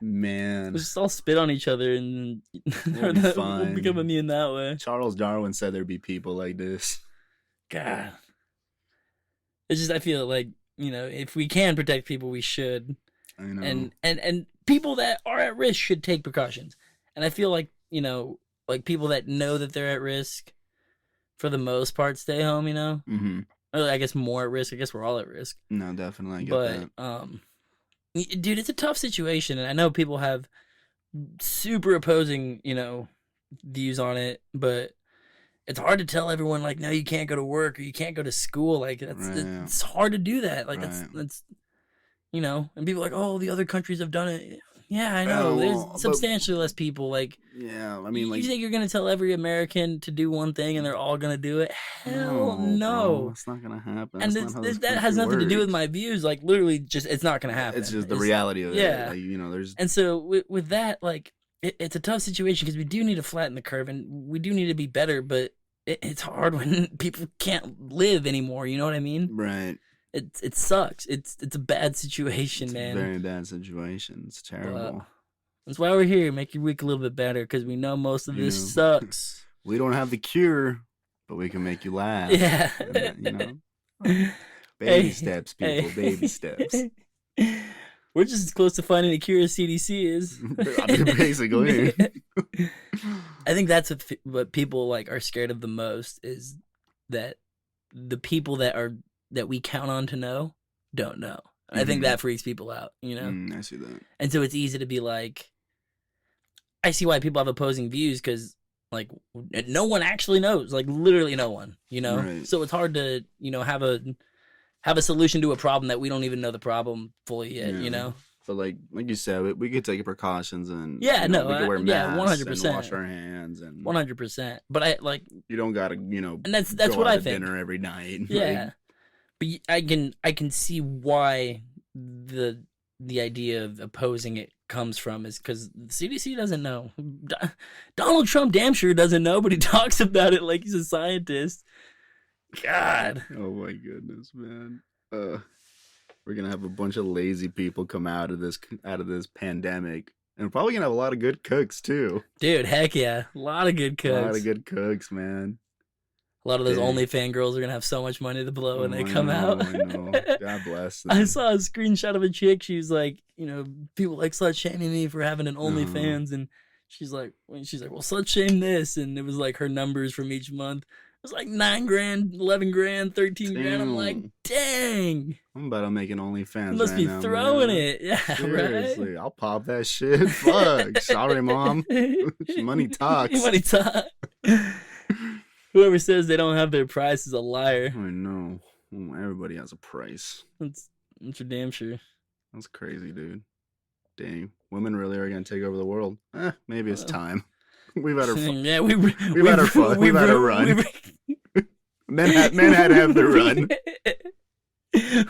Speaker 2: Man.
Speaker 1: We'll just all spit on each other and we'll become immune that way.
Speaker 2: Charles Darwin said there'd be people like this.
Speaker 1: God. It's just, I feel like, if we can protect people, we should.
Speaker 2: I know.
Speaker 1: And people that are at risk should take precautions. And I feel like, like people that know that they're at risk, for the most part, stay home,
Speaker 2: Mm-hmm.
Speaker 1: Or I guess more at risk. I guess we're all at risk.
Speaker 2: No, definitely. I get that.
Speaker 1: Dude, it's a tough situation. And I know people have super opposing, views on it. But it's hard to tell everyone, like, no, you can't go to work or you can't go to school. Like, it's hard to do that. Like, that's and people are like, oh, the other countries have done it. Yeah, I know. There's substantially less people. Like,
Speaker 2: yeah, I mean,
Speaker 1: you think you're gonna tell every American to do one thing and they're all gonna do it? Hell no.
Speaker 2: It's not gonna happen.
Speaker 1: And that has nothing to do with my views. Like, literally, just it's not gonna happen.
Speaker 2: It's just the reality of it.
Speaker 1: Yeah,
Speaker 2: like, there's.
Speaker 1: And so with that, like, it's a tough situation because we do need to flatten the curve and we do need to be better. But it's hard when people can't live anymore. You know what I mean?
Speaker 2: Right.
Speaker 1: It sucks. It's a bad situation, man.
Speaker 2: It's a very bad situation. It's terrible.
Speaker 1: That's why we're here. Make your week a little bit better because we know most of this sucks.
Speaker 2: We don't have the cure, but we can make you laugh.
Speaker 1: Yeah.
Speaker 2: Baby steps, people. Baby steps.
Speaker 1: We're just as close to finding a cure as CDC is.
Speaker 2: Basically.
Speaker 1: I think that's what people like are scared of the most is that the people that we count on to know don't know. I think that freaks people out,
Speaker 2: I see that.
Speaker 1: And so it's easy to be like, I see why people have opposing views because, like, no one actually knows. Like, literally no one,
Speaker 2: Right.
Speaker 1: So it's hard to, have a solution to a problem that we don't even know the problem fully yet,
Speaker 2: But like you said, we could take precautions and
Speaker 1: we can wear masks 100%.
Speaker 2: and wash our hands and
Speaker 1: 100%. But I like
Speaker 2: you don't gotta
Speaker 1: and that's
Speaker 2: go
Speaker 1: what
Speaker 2: out
Speaker 1: I
Speaker 2: to
Speaker 1: think.
Speaker 2: dinner every night.
Speaker 1: Yeah, but I can see why the idea of opposing it comes from is because the CDC doesn't know. Donald Trump damn sure doesn't know, but he talks about it like he's a scientist. God.
Speaker 2: Oh my goodness, man. We're gonna have a bunch of lazy people come out of this pandemic, and we're probably gonna have a lot of good cooks too.
Speaker 1: Dude, heck yeah, a lot of good cooks.
Speaker 2: A lot of good cooks, man.
Speaker 1: A lot of those OnlyFans girls are gonna have so much money to blow when they come out.
Speaker 2: I know. God bless them.
Speaker 1: I saw a screenshot of a chick. She was like, people like slut shaming me for having an OnlyFans, and she's like, well, slut shame this, and it was like her numbers from each month. It was like $9,000, $11,000, $13,000. I'm like, dang.
Speaker 2: I'm about to make an OnlyFans.
Speaker 1: Must be
Speaker 2: now,
Speaker 1: throwing
Speaker 2: man.
Speaker 1: it. Yeah,
Speaker 2: seriously,
Speaker 1: right?
Speaker 2: I'll pop that shit. Fuck. Sorry, Mom. Money talks.
Speaker 1: Money talks. Whoever says they don't have their price is a liar.
Speaker 2: I know. Everybody has a price.
Speaker 1: That's for damn sure.
Speaker 2: That's crazy, dude. Dang. Women really are going to take over the world. Maybe it's time. We've had our fun.
Speaker 1: Yeah, we've
Speaker 2: had our fun. We've had our run. Men had to have their run.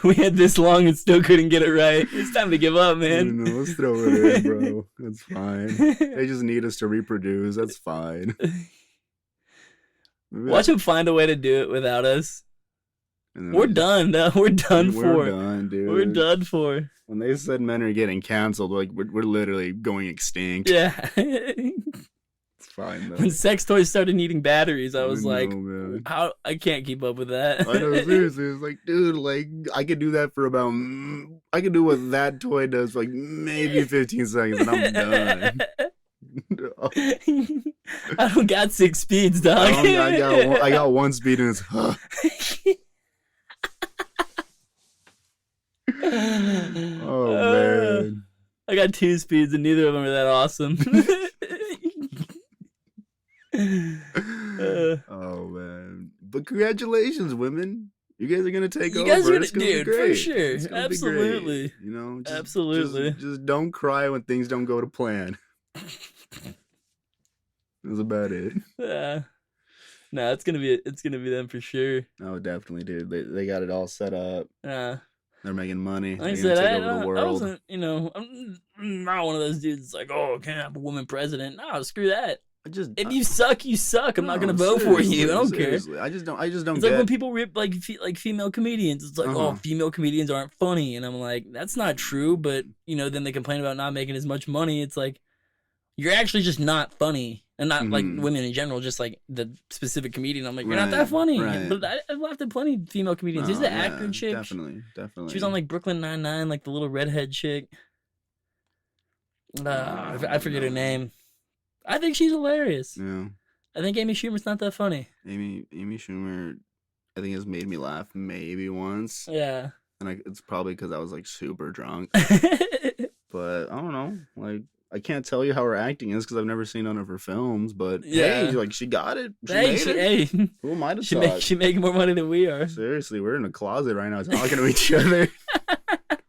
Speaker 1: We had this long and still couldn't get it right. It's time to give up, man.
Speaker 2: Let's throw it in, bro. That's fine. They just need us to reproduce. That's fine.
Speaker 1: Watch them find a way to do it without us. We're done. No, we're done for.
Speaker 2: We're done, dude.
Speaker 1: We're done for.
Speaker 2: When they said men are getting canceled, like we're literally going extinct.
Speaker 1: Yeah.
Speaker 2: It's fine though.
Speaker 1: When sex toys started needing batteries, I was like,
Speaker 2: man.
Speaker 1: "How? I can't keep up with that."
Speaker 2: I know, seriously. It's like, dude, like I could do that for about. I could do what that toy does for like maybe 15 seconds, and I'm done.
Speaker 1: I don't got 6 speeds, dog.
Speaker 2: I got 1 speed and it's. Oh man.
Speaker 1: I got 2 speeds and neither of them are that awesome.
Speaker 2: Oh man! But congratulations, women! You guys are gonna take over.
Speaker 1: You guys are
Speaker 2: it's gonna be
Speaker 1: dude,
Speaker 2: great.
Speaker 1: for sure.
Speaker 2: It's gonna
Speaker 1: Absolutely.
Speaker 2: be great. You know,
Speaker 1: absolutely.
Speaker 2: Just don't cry when things don't go to plan. That's about it.
Speaker 1: Yeah. No, it's gonna be them for sure.
Speaker 2: Oh, definitely, dude. They got it all set up.
Speaker 1: Yeah.
Speaker 2: They're making money.
Speaker 1: Like I
Speaker 2: They're gonna
Speaker 1: said,
Speaker 2: take over the
Speaker 1: I
Speaker 2: world.
Speaker 1: wasn't, I'm not one of those dudes that's like, oh, can't have a woman president. No, screw that. If you suck, you suck. I'm not gonna vote for you. I don't care.
Speaker 2: I just don't
Speaker 1: It's
Speaker 2: get.
Speaker 1: like when people rip like female comedians. It's like, oh,
Speaker 2: Uh-huh.
Speaker 1: female comedians aren't funny, and I'm like, that's not true. But then they complain about not making as much money. It's like you're actually just not funny, and not like women in general, just like the specific comedian. I'm like, you're not that funny.
Speaker 2: Right.
Speaker 1: But I've laughed at plenty of female comedians. Who's the actor chick?
Speaker 2: Definitely.
Speaker 1: She was on like Brooklyn Nine-Nine, like the little redhead chick. I forget her name. I think she's hilarious.
Speaker 2: Yeah.
Speaker 1: I think Amy Schumer's not that funny.
Speaker 2: Amy Schumer, I think has made me laugh maybe once.
Speaker 1: Yeah.
Speaker 2: And it's probably because I was like super drunk. But I don't know. Like, I can't tell you how her acting is because I've never seen none of her films. But hey, like she got it. She made it.
Speaker 1: Hey.
Speaker 2: Who am I to talk?
Speaker 1: She making more money than we are.
Speaker 2: Seriously, we're in a closet right now talking to each other.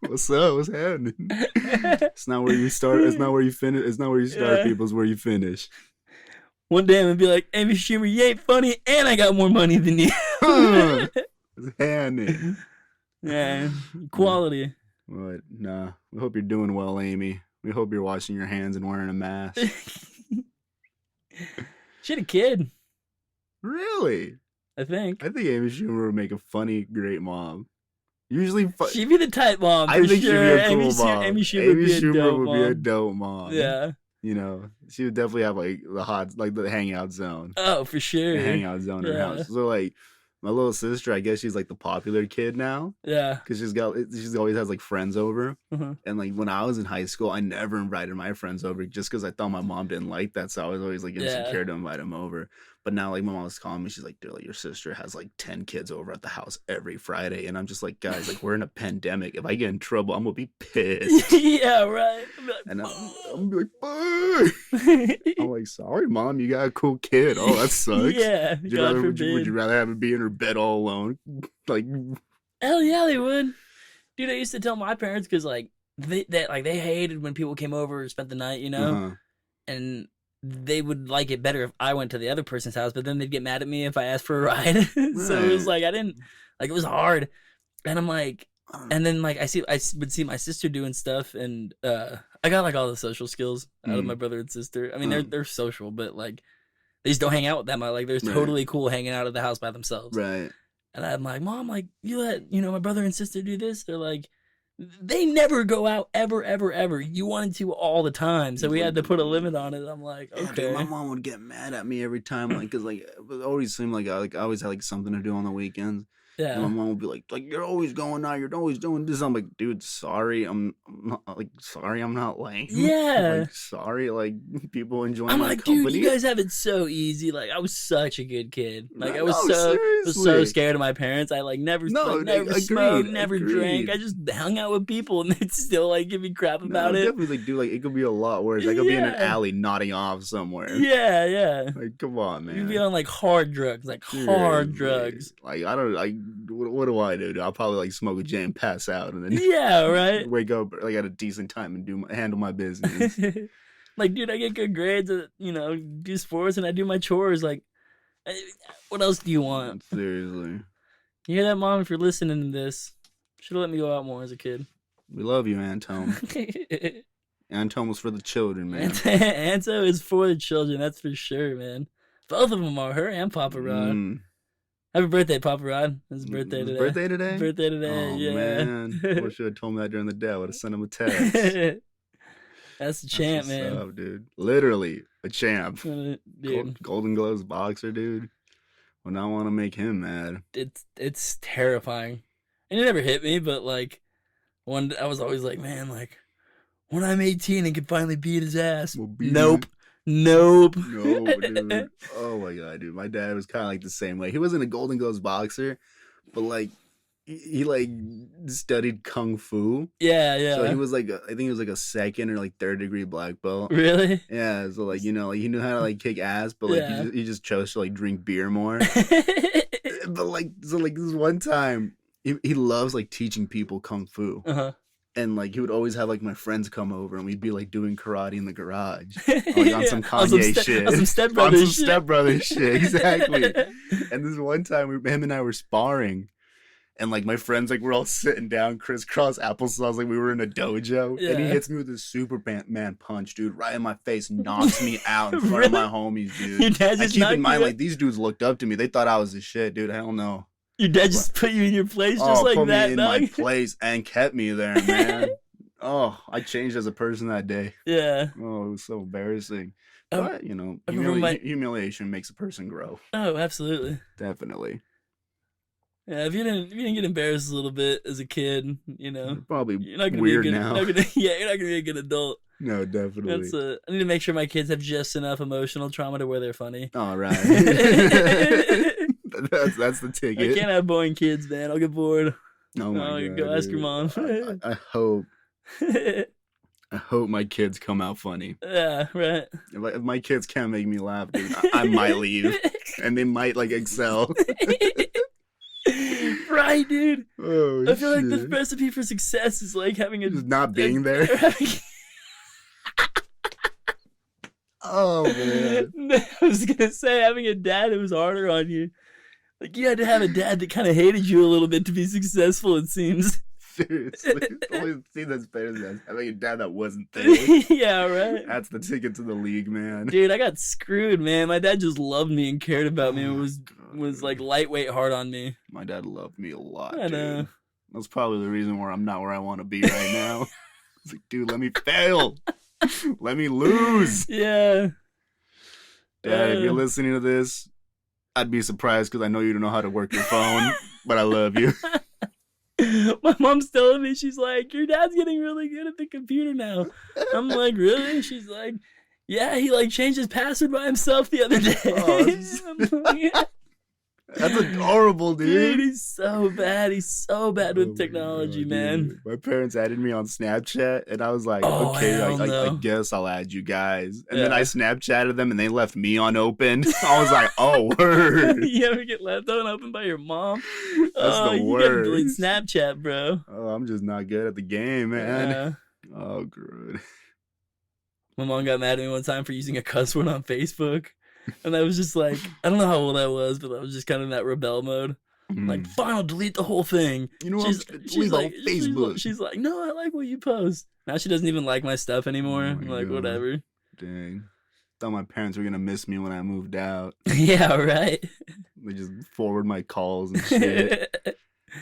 Speaker 2: What's up? What's happening? It's not where you start. It's not where you finish. It's not where you start, people. It's where you finish.
Speaker 1: One day I'm going to be like, Amy Schumer, you ain't funny, and I got more money than you.
Speaker 2: It's happening.
Speaker 1: Yeah, equality.
Speaker 2: But, nah. We hope you're doing well, Amy. We hope you're washing your hands and wearing a mask.
Speaker 1: She had a kid.
Speaker 2: Really?
Speaker 1: I think
Speaker 2: Amy Schumer would make a funny, great mom. Usually,
Speaker 1: she'd be the type mom.
Speaker 2: I think
Speaker 1: sure.
Speaker 2: she'd be a cool mom.
Speaker 1: Amy Schumer
Speaker 2: would be a dope mom.
Speaker 1: Yeah.
Speaker 2: She would definitely have like the hangout zone.
Speaker 1: Oh, for sure.
Speaker 2: The hangout zone in her house. So like, my little sister, I guess she's like the popular kid now.
Speaker 1: Yeah.
Speaker 2: Because she's always has like friends over.
Speaker 1: Uh-huh.
Speaker 2: And like when I was in high school, I never invited my friends over just because I thought my mom didn't like that. So I was always like insecure to invite them over. But now like my mom was calling me. She's like, dude, like, your sister has like 10 kids over at the house every Friday. And I'm just like, guys, like we're in a pandemic. If I get in trouble, I'm going to be pissed.
Speaker 1: Yeah, right.
Speaker 2: And I'm be like, bye. I'm like, sorry, mom, you got a cool kid. Oh, that sucks.
Speaker 1: Yeah,
Speaker 2: would you rather have her be in her bed all alone? Like,
Speaker 1: hell yeah, they would. Dude, I used to tell my parents because like they hated when people came over and spent the night, and they would like it better if I went to the other person's house, but then they'd get mad at me if I asked for a ride. So it was like it was hard, and I'm like, and then like I would see my sister doing stuff, and I got like all the social skills out of my brother and sister. I mean, they're social, but like they just don't hang out with them. They're totally cool hanging out at the house by themselves.
Speaker 2: Right.
Speaker 1: And I'm like, Mom, like you let my brother and sister do this. They're like, they never go out ever, ever, ever. You wanted to all the time, so we had to put a limit on it. I'm like, okay.
Speaker 2: Dude, my mom would get mad at me every time, like, cause like it always seemed like I always had like something to do on the weekends.
Speaker 1: Yeah.
Speaker 2: And my mom would be like you're always going out, you're always doing this. I'm like, dude, sorry, I'm not lame.
Speaker 1: Yeah.
Speaker 2: Like, sorry, like people enjoy my
Speaker 1: like,
Speaker 2: company.
Speaker 1: Dude, you guys have it so easy. Like, I was such a good kid. Like, I was
Speaker 2: seriously.
Speaker 1: so scared of my parents. I like never smoked, never drank. I just hung out with people, and they'd still like give me crap about it.
Speaker 2: Definitely, like, dude, like it could be a lot worse. I could be in an alley nodding off somewhere.
Speaker 1: Yeah, yeah.
Speaker 2: Like, come on, man.
Speaker 1: You'd be on like hard drugs, hard drugs.
Speaker 2: Like, I don't like. What do I do? I'll probably like smoke a J and pass out, and then
Speaker 1: yeah, right.
Speaker 2: Wake up like at a decent time and handle my business.
Speaker 1: Like, dude, I get good grades. Do sports and I do my chores. Like, what else do you want?
Speaker 2: Seriously.
Speaker 1: You hear that, Mom? If you're listening to this, should have let me go out more as a kid.
Speaker 2: We love you, Antone. Antone was for the children, man.
Speaker 1: Anto is for the children. That's for sure, man. Both of them are, her and Papa Rod. Happy birthday, Papa Rod. It's his birthday today.
Speaker 2: Birthday today?
Speaker 1: Birthday today,
Speaker 2: oh,
Speaker 1: yeah.
Speaker 2: Man. I wish you had told me that during the day. I would have sent him a text.
Speaker 1: That's the champ, man.
Speaker 2: Up, dude. Literally a champ.
Speaker 1: Dude.
Speaker 2: Golden Gloves boxer, dude. When I want to make him mad.
Speaker 1: It's terrifying. And it never hit me, but like, I was always like, man, like, when I'm 18 and can finally beat his ass. Nope.
Speaker 2: No, dude. Oh my god, dude. My dad was kind of like the same way. He wasn't a Golden Gloves boxer, but like he like studied kung fu.
Speaker 1: Yeah, yeah.
Speaker 2: So he was like, I think he was like a second or like third degree black belt.
Speaker 1: Really?
Speaker 2: Yeah. So like, like he knew how to like kick ass, but like he just chose to like drink beer more. But like, so like this one time, he loves like teaching people kung fu.
Speaker 1: Uh-huh.
Speaker 2: And like he would always have like my friends come over, and we'd be like doing karate in the garage, like on some Kanye shit,
Speaker 1: on some
Speaker 2: stepbrother shit, exactly. And this one time, him and I were sparring, and like my friends like we're all sitting down, crisscross applesauce, like we were in a dojo, and he hits me with this Superman punch, dude, right in my face, knocks me out in front of my homies, dude.
Speaker 1: Your dad just
Speaker 2: keep in mind, like these dudes looked up to me, they thought I was the shit, dude. Hell no.
Speaker 1: Your dad just put you in your place just like
Speaker 2: put
Speaker 1: that,
Speaker 2: me in my place and kept me there, man. I changed as a person that day.
Speaker 1: Yeah.
Speaker 2: Oh, it was so embarrassing. But, you know, humiliation makes a person grow.
Speaker 1: Oh, absolutely.
Speaker 2: Definitely.
Speaker 1: Yeah, if you didn't get embarrassed a little bit as a kid, you know,
Speaker 2: you're not gonna weird be
Speaker 1: now. You're not gonna be a good adult.
Speaker 2: No, definitely.
Speaker 1: I need to make sure my kids have just enough emotional trauma to where they're funny.
Speaker 2: All right. That's the ticket.
Speaker 1: I can't have boring kids, man. I'll get bored.
Speaker 2: Oh my God,
Speaker 1: go ask your mom.
Speaker 2: I hope. I hope my kids come out funny.
Speaker 1: Yeah, right.
Speaker 2: If my kids can't make me laugh, dude, I might leave, and they might like excel.
Speaker 1: Right, dude.
Speaker 2: Oh,
Speaker 1: I feel like the recipe for success is like having
Speaker 2: just not being there. Oh man.
Speaker 1: I was gonna say having a dad who was harder on you. Like you had to have a dad that kind of hated you a little bit to be successful. It seems.
Speaker 2: Seriously, the only thing that's better is that having a dad that wasn't there.
Speaker 1: Yeah, right.
Speaker 2: That's the ticket to the league, man.
Speaker 1: Dude, I got screwed, man. My dad just loved me and cared about me and was like lightweight hard on me.
Speaker 2: My dad loved me a lot.
Speaker 1: I know.
Speaker 2: That's probably the reason why I'm not where I want to be right now. It's like, dude, let me fail. Let me lose.
Speaker 1: Yeah.
Speaker 2: Dad, if you're listening to this, I'd be surprised because I know you don't know how to work your phone, but I love you.
Speaker 1: My mom's telling me, she's like, your dad's getting really good at the computer now. I'm like, really? She's like, yeah, he like changed his password by himself the other day.
Speaker 2: That's adorable, dude.
Speaker 1: He's so bad. He's so bad with technology, man.
Speaker 2: Dude. My parents added me on Snapchat, and I was like, okay, I guess I'll add you guys. And then I Snapchatted them, and they left me unopened. I was like, oh, word.
Speaker 1: You ever get left unopened by your mom?
Speaker 2: That's the worst.
Speaker 1: You gotta delete Snapchat, bro.
Speaker 2: Oh, I'm just not good at the game, man. Yeah. Oh, good.
Speaker 1: My mom got mad at me one time for using a cuss word on Facebook. And I was just like, I don't know how old I was, but I was just kind of in that rebel mode. Like, fine, I'll delete the whole thing.
Speaker 2: You know what? She's like, Facebook.
Speaker 1: She's like, no, I like what you post. Now she doesn't even like my stuff anymore. I'm like, God. Whatever.
Speaker 2: Dang. Thought my parents were going to miss me when I moved out.
Speaker 1: Yeah, right.
Speaker 2: They just forward my calls and shit.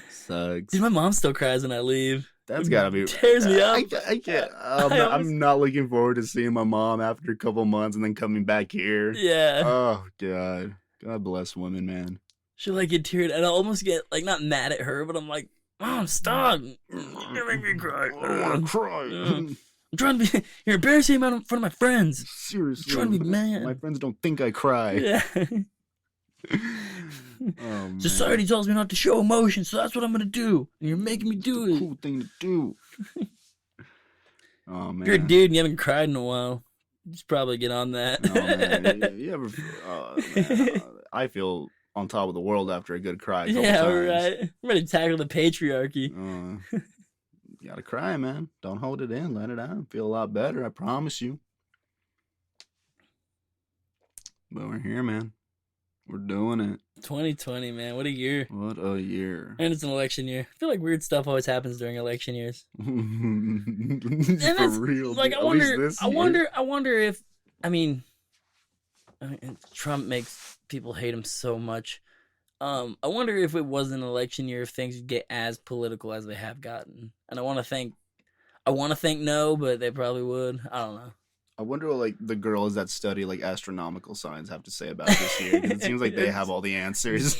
Speaker 2: Sucks.
Speaker 1: Dude, my mom still cries when I leave.
Speaker 2: That's gotta be.
Speaker 1: Tears me up.
Speaker 2: I can't. I'm not looking forward to seeing my mom after a couple months and then coming back here.
Speaker 1: Yeah.
Speaker 2: Oh God. God bless women, man.
Speaker 1: She'll like get teared, and I almost get like not mad at her, but I'm like, Mom, stop! You're making me cry.
Speaker 2: I don't want to cry.
Speaker 1: I'm trying to be. You're embarrassing me in front of my friends.
Speaker 2: Seriously.
Speaker 1: I'm trying to be mad.
Speaker 2: My friends don't think I cry.
Speaker 1: Yeah.
Speaker 2: Oh, man.
Speaker 1: Society tells me not to show emotion, so that's what I'm gonna do. And you're making me do it.
Speaker 2: Cool thing to do. Oh man.
Speaker 1: If you're a dude and you haven't cried in a while, you should probably get on that.
Speaker 2: Oh man. You ever? Man, I feel on top of the world after a good cry.
Speaker 1: Yeah,
Speaker 2: times.
Speaker 1: Right. I'm ready to tackle the patriarchy.
Speaker 2: You gotta cry, man. Don't hold it in. Let it out. Feel a lot better. I promise you. But we're here, man. We're doing it.
Speaker 1: 2020, man. What a year.
Speaker 2: What a year.
Speaker 1: And it's an election year. I feel like weird stuff always happens during election years.
Speaker 2: For real.
Speaker 1: Like, I wonder if, I mean, Trump makes people hate him so much. I wonder if it wasn't an election year, if things would get as political as they have gotten. And I want to think no, but they probably would. I don't know.
Speaker 2: I wonder what like the girls that study like astronomical science have to say about this year. Because it seems like they have all the answers.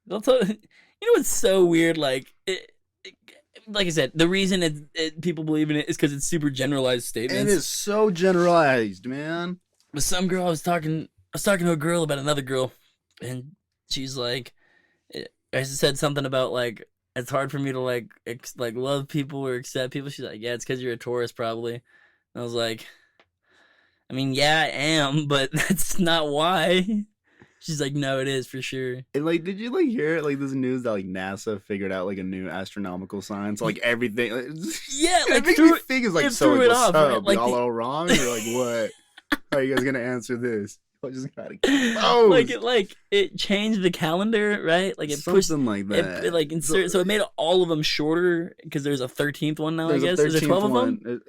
Speaker 1: They'll tell you know what's so weird? Like I said, the reason people believe in it is because it's super generalized statements.
Speaker 2: It is so generalized, man.
Speaker 1: But some girl I was talking to a girl about another girl, and she's like, I said something about like it's hard for me to like love people or accept people. She's like, yeah, it's because you're a Taurus probably. I was like, I mean, yeah, I am, but that's not why. She's like, no, it is for sure.
Speaker 2: And like, did you like hear like this news that like NASA figured out like a new astronomical science? Like everything,
Speaker 1: Yeah, like
Speaker 2: everything is like so. Like, what's
Speaker 1: off,
Speaker 2: up?
Speaker 1: right? Like
Speaker 2: all wrong? You're like, what? How are you guys gonna answer this? I just gotta keep
Speaker 1: like it changed the calendar, right? Like it pushed
Speaker 2: something like that.
Speaker 1: It like insert, so it made all of them shorter because there's a 13th one now. I guess is there 12 of them?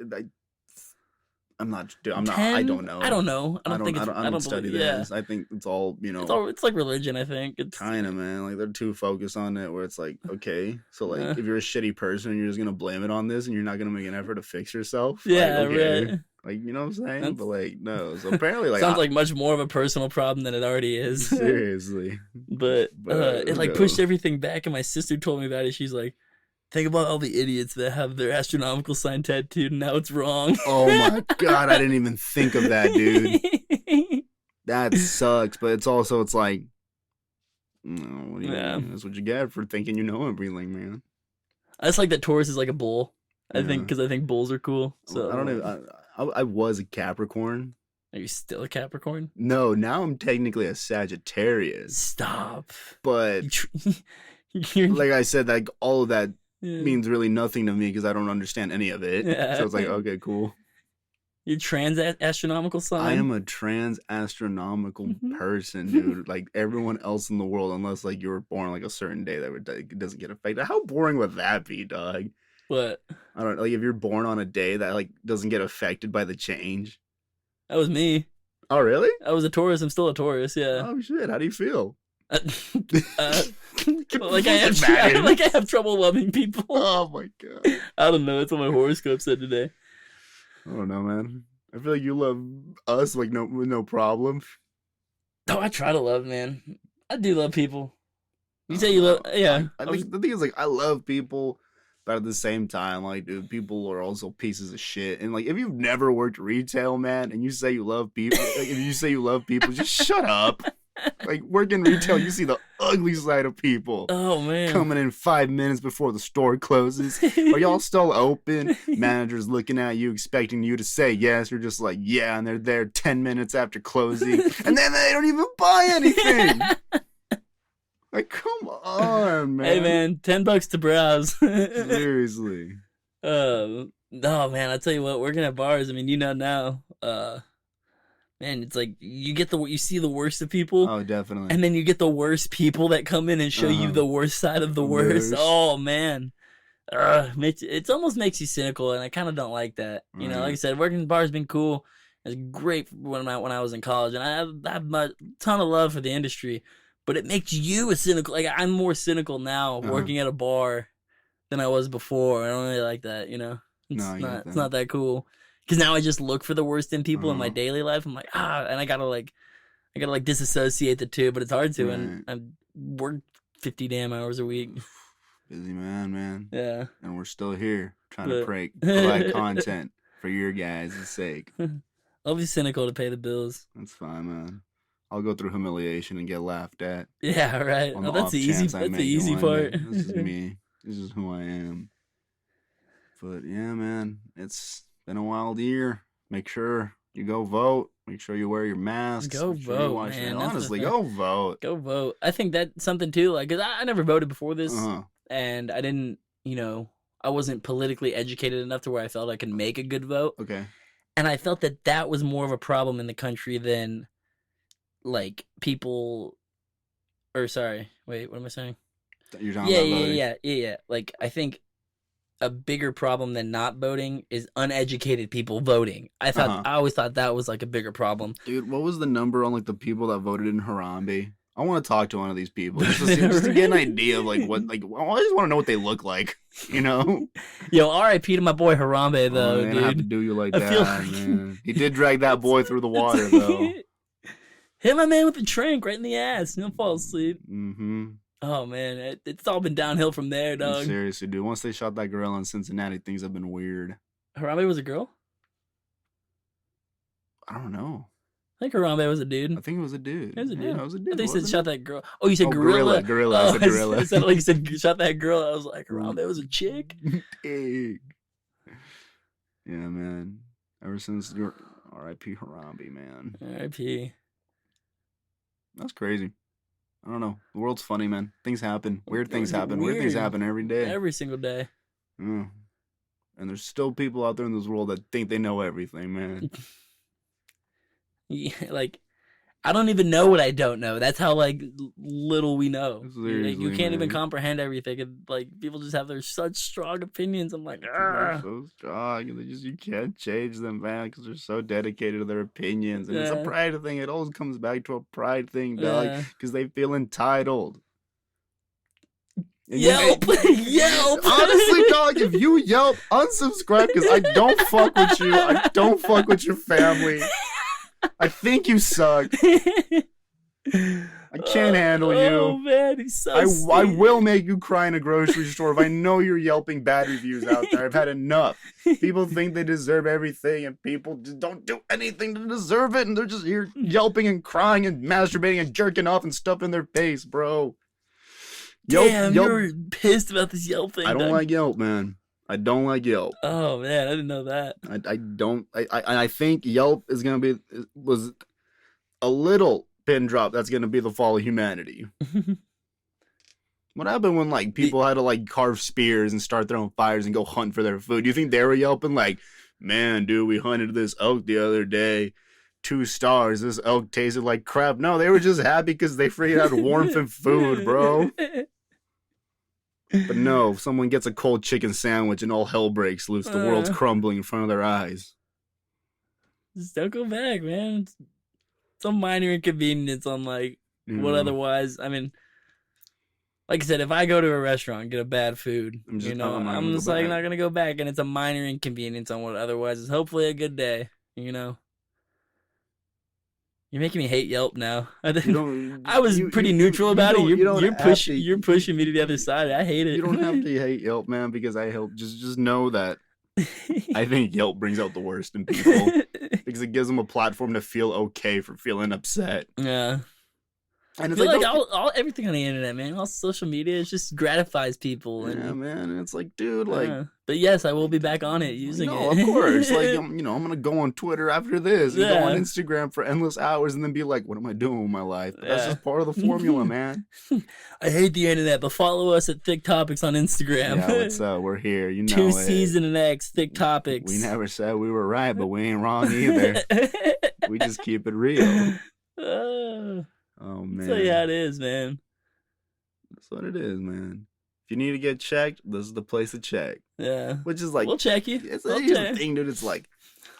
Speaker 2: I'm not. I'm
Speaker 1: 10?
Speaker 2: not. I don't know.
Speaker 1: I don't know. I don't
Speaker 2: study
Speaker 1: believe,
Speaker 2: this. I think it's all
Speaker 1: it's like religion. I think it's
Speaker 2: kind of, man. Like they're too focused on it. Where it's like, okay, so like if you're a shitty person, you're just gonna blame it on this, and you're not gonna make an effort to fix yourself.
Speaker 1: Yeah,
Speaker 2: like, okay.
Speaker 1: right.
Speaker 2: Like, you know what I'm saying? But like, no. So apparently, like,
Speaker 1: sounds like much more of a personal problem than it already is.
Speaker 2: Seriously.
Speaker 1: But it like pushed everything back, and my sister told me about it. She's like, think about all the idiots that have their astronomical sign tattooed, and now it's wrong.
Speaker 2: Oh my god, I didn't even think of that, dude. That sucks. But it's also, it's like, no, what do you mean? That's what you get for thinking you know everything, man.
Speaker 1: I just like that Taurus is like a bull. I think because I think bulls are cool. So
Speaker 2: I don't know. I was a Capricorn.
Speaker 1: Are you still a Capricorn?
Speaker 2: No, now I'm technically a Sagittarius.
Speaker 1: Stop.
Speaker 2: But like I said, like all of that means really nothing to me because I don't understand any of it. Yeah. So it's like, okay, cool.
Speaker 1: You're trans-astronomical sign?
Speaker 2: I am a trans-astronomical person, dude. Like everyone else in the world, unless like you were born like a certain day that it doesn't get affected. How boring would that be, dog?
Speaker 1: What?
Speaker 2: I don't know. Like if you're born on a day that like doesn't get affected by the change.
Speaker 1: That was me.
Speaker 2: Oh, really?
Speaker 1: I was a Taurus. I'm still a Taurus, yeah.
Speaker 2: Oh, shit. How do you feel?
Speaker 1: Like I have trouble loving people.
Speaker 2: Oh, my God.
Speaker 1: I don't know. That's what my horoscope said today.
Speaker 2: I don't know, man. I feel like you love us like no problem.
Speaker 1: Oh, I try to love, man. I do love people. You say you love, yeah.
Speaker 2: I think the thing is, like, I love people, but at the same time, like, dude, people are also pieces of shit. And like, if you've never worked retail, man, and you say you love people, like, if you say you love people, just shut up. Like, working retail, you see the ugly side of people.
Speaker 1: Oh, man.
Speaker 2: Coming in 5 minutes before the store closes. Are y'all still open? Manager's looking at you, expecting you to say yes. You're just like, yeah, and they're there 10 minutes after closing. And then they don't even buy anything. Like, come on, man.
Speaker 1: Hey, man, $10 to browse.
Speaker 2: Seriously.
Speaker 1: No, man, I'll tell you what, working at bars, I mean, you know now, man, it's like you see the worst of people.
Speaker 2: Oh, definitely.
Speaker 1: And then you get the worst people that come in and show you the worst side of the worst. Oh, man. It almost makes you cynical, and I kind of don't like that. You know, like I said, working in bars has been cool. It's great when I was in college, and I have a ton of love for the industry. But it makes you a cynical. Like, I'm more cynical now working at a bar than I was before. I don't really like that, you know? It's not that cool. Because now I just look for the worst in people in my daily life. I'm like, and I gotta disassociate the two, but it's hard to. Right. And I work 50 damn hours a week.
Speaker 2: Busy man.
Speaker 1: Yeah.
Speaker 2: And we're still here trying to provide content for your guys' sake.
Speaker 1: I'll be cynical to pay the bills.
Speaker 2: That's fine, man. I'll go through humiliation and get laughed at.
Speaker 1: Yeah, right. Oh, that's the easy part.
Speaker 2: This is me. This is who I am. But yeah, man, it's been a wild year. Make sure you go vote. Make sure you wear your masks.
Speaker 1: Go vote, man.
Speaker 2: Honestly, go vote.
Speaker 1: Go vote. I think that's something too. Like, cause I never voted before this, and I didn't. You know, I wasn't politically educated enough to where I felt I could make a good vote.
Speaker 2: Okay.
Speaker 1: And I felt that was more of a problem in the country than, like, people. Or sorry, wait, what am I saying?
Speaker 2: You're talking about voting.
Speaker 1: Yeah. Like, I think a bigger problem than not voting is uneducated people voting. I always thought that was like a bigger problem.
Speaker 2: Dude, what was the number on like the people that voted in Harambe? I want to talk to one of these people just to get an idea of like what, like, I just want to know what they look like, you know?
Speaker 1: Yo, R.I.P. to my boy Harambe though,
Speaker 2: man,
Speaker 1: dude.
Speaker 2: I have to do you like that, man. He did drag that boy through the water though.
Speaker 1: Hit my man with a trank right in the ass. He'll fall asleep.
Speaker 2: Mm-hmm.
Speaker 1: Oh, man. It's all been downhill from there, dog.
Speaker 2: Seriously, dude. Once they shot that gorilla in Cincinnati, things have been weird.
Speaker 1: Harambe was a girl?
Speaker 2: I don't know.
Speaker 1: I think Harambe was a dude.
Speaker 2: I think it was a dude.
Speaker 1: It was a dude.
Speaker 2: Yeah, it was a dude.
Speaker 1: I think you said shot that girl. Oh, you said gorilla.
Speaker 2: Gorilla.
Speaker 1: Oh,
Speaker 2: I said gorilla.
Speaker 1: It sounded like you said shot that girl. I was like, Harambe was a chick?
Speaker 2: Dang. Yeah, man. Ever since your R.I.P. Harambe, man.
Speaker 1: R.I.P.
Speaker 2: That's crazy. I don't know. The world's funny, man. Things happen. Weird things
Speaker 1: Get
Speaker 2: happen. Weird things
Speaker 1: weird
Speaker 2: happen every day.
Speaker 1: every single day.
Speaker 2: Yeah. And there's still people out there in this world that think they know everything, man.
Speaker 1: Yeah, like I don't even know what I don't know. That's how like little we know.
Speaker 2: Seriously,
Speaker 1: you can't even
Speaker 2: man.
Speaker 1: comprehend everything. And, like people just have their such strong opinions. I'm like,
Speaker 2: They're so strong, and you can't change them, man, because they're so dedicated to their opinions. And it's a pride thing. It always comes back to a pride thing, dog, because they feel entitled.
Speaker 1: Yelp, Yelp.
Speaker 2: Honestly, dog, if you Yelp, unsubscribe because I don't fuck with you. I don't fuck with your family. I think you suck. I can't handle you.
Speaker 1: Oh man, he's so
Speaker 2: I will make you cry in a grocery store if I know you're yelping bad reviews out there. I've had enough. People think they deserve everything, and people just don't do anything to deserve it, and they're just here yelping and crying and masturbating and jerking off and stuff in their face, bro.
Speaker 1: Damn, you're pissed about this Yelp thing.
Speaker 2: I don't like Yelp, man. I don't like Yelp.
Speaker 1: Oh man, I didn't know that.
Speaker 2: I think Yelp was a little pin drop that's gonna be the fall of humanity. What happened when like people had to like carve spears and start throwing fires and go hunt for their food? Do you think they were yelping like, man, dude, we hunted this elk the other day, 2 stars. This elk tasted like crap. No, they were just happy because they freaking had warmth and food, bro. But no, someone gets a cold chicken sandwich and all hell breaks loose. The world's crumbling in front of their eyes.
Speaker 1: Just don't go back, man. Some minor inconvenience on like what otherwise. I mean, like I said, if I go to a restaurant and get a bad food, I'm just like not gonna go back, and it's a minor inconvenience on what otherwise is hopefully a good day. You're making me hate Yelp now. I was pretty neutral about it. You're pushing me to the other side. I hate it.
Speaker 2: You don't have to hate Yelp, man, because I help. Just know that I think Yelp brings out the worst in people because it gives them a platform to feel okay for feeling upset.
Speaker 1: Yeah. And it's like everything on the internet, man, all social media, it just gratifies people.
Speaker 2: Yeah, man. And it's like, dude, like.
Speaker 1: But yes, I will be back on it using it.
Speaker 2: Of course. Like, I'm gonna go on Twitter after this, and go on Instagram for endless hours, and then be like, what am I doing with my life? But that's just part of the formula, man.
Speaker 1: I hate the internet, but follow us at Thicc Topix on Instagram.
Speaker 2: Yeah, what's up? We're here. You know
Speaker 1: 2 season and X Thicc Topix.
Speaker 2: We never said we were right, but we ain't wrong either. We just keep it real. Oh, man.
Speaker 1: I'll tell you how it is, man.
Speaker 2: That's what it is, man. If you need to get checked, this is the place to check.
Speaker 1: Yeah.
Speaker 2: Which is like...
Speaker 1: We'll check you.
Speaker 2: Here's the thing, dude. It's like,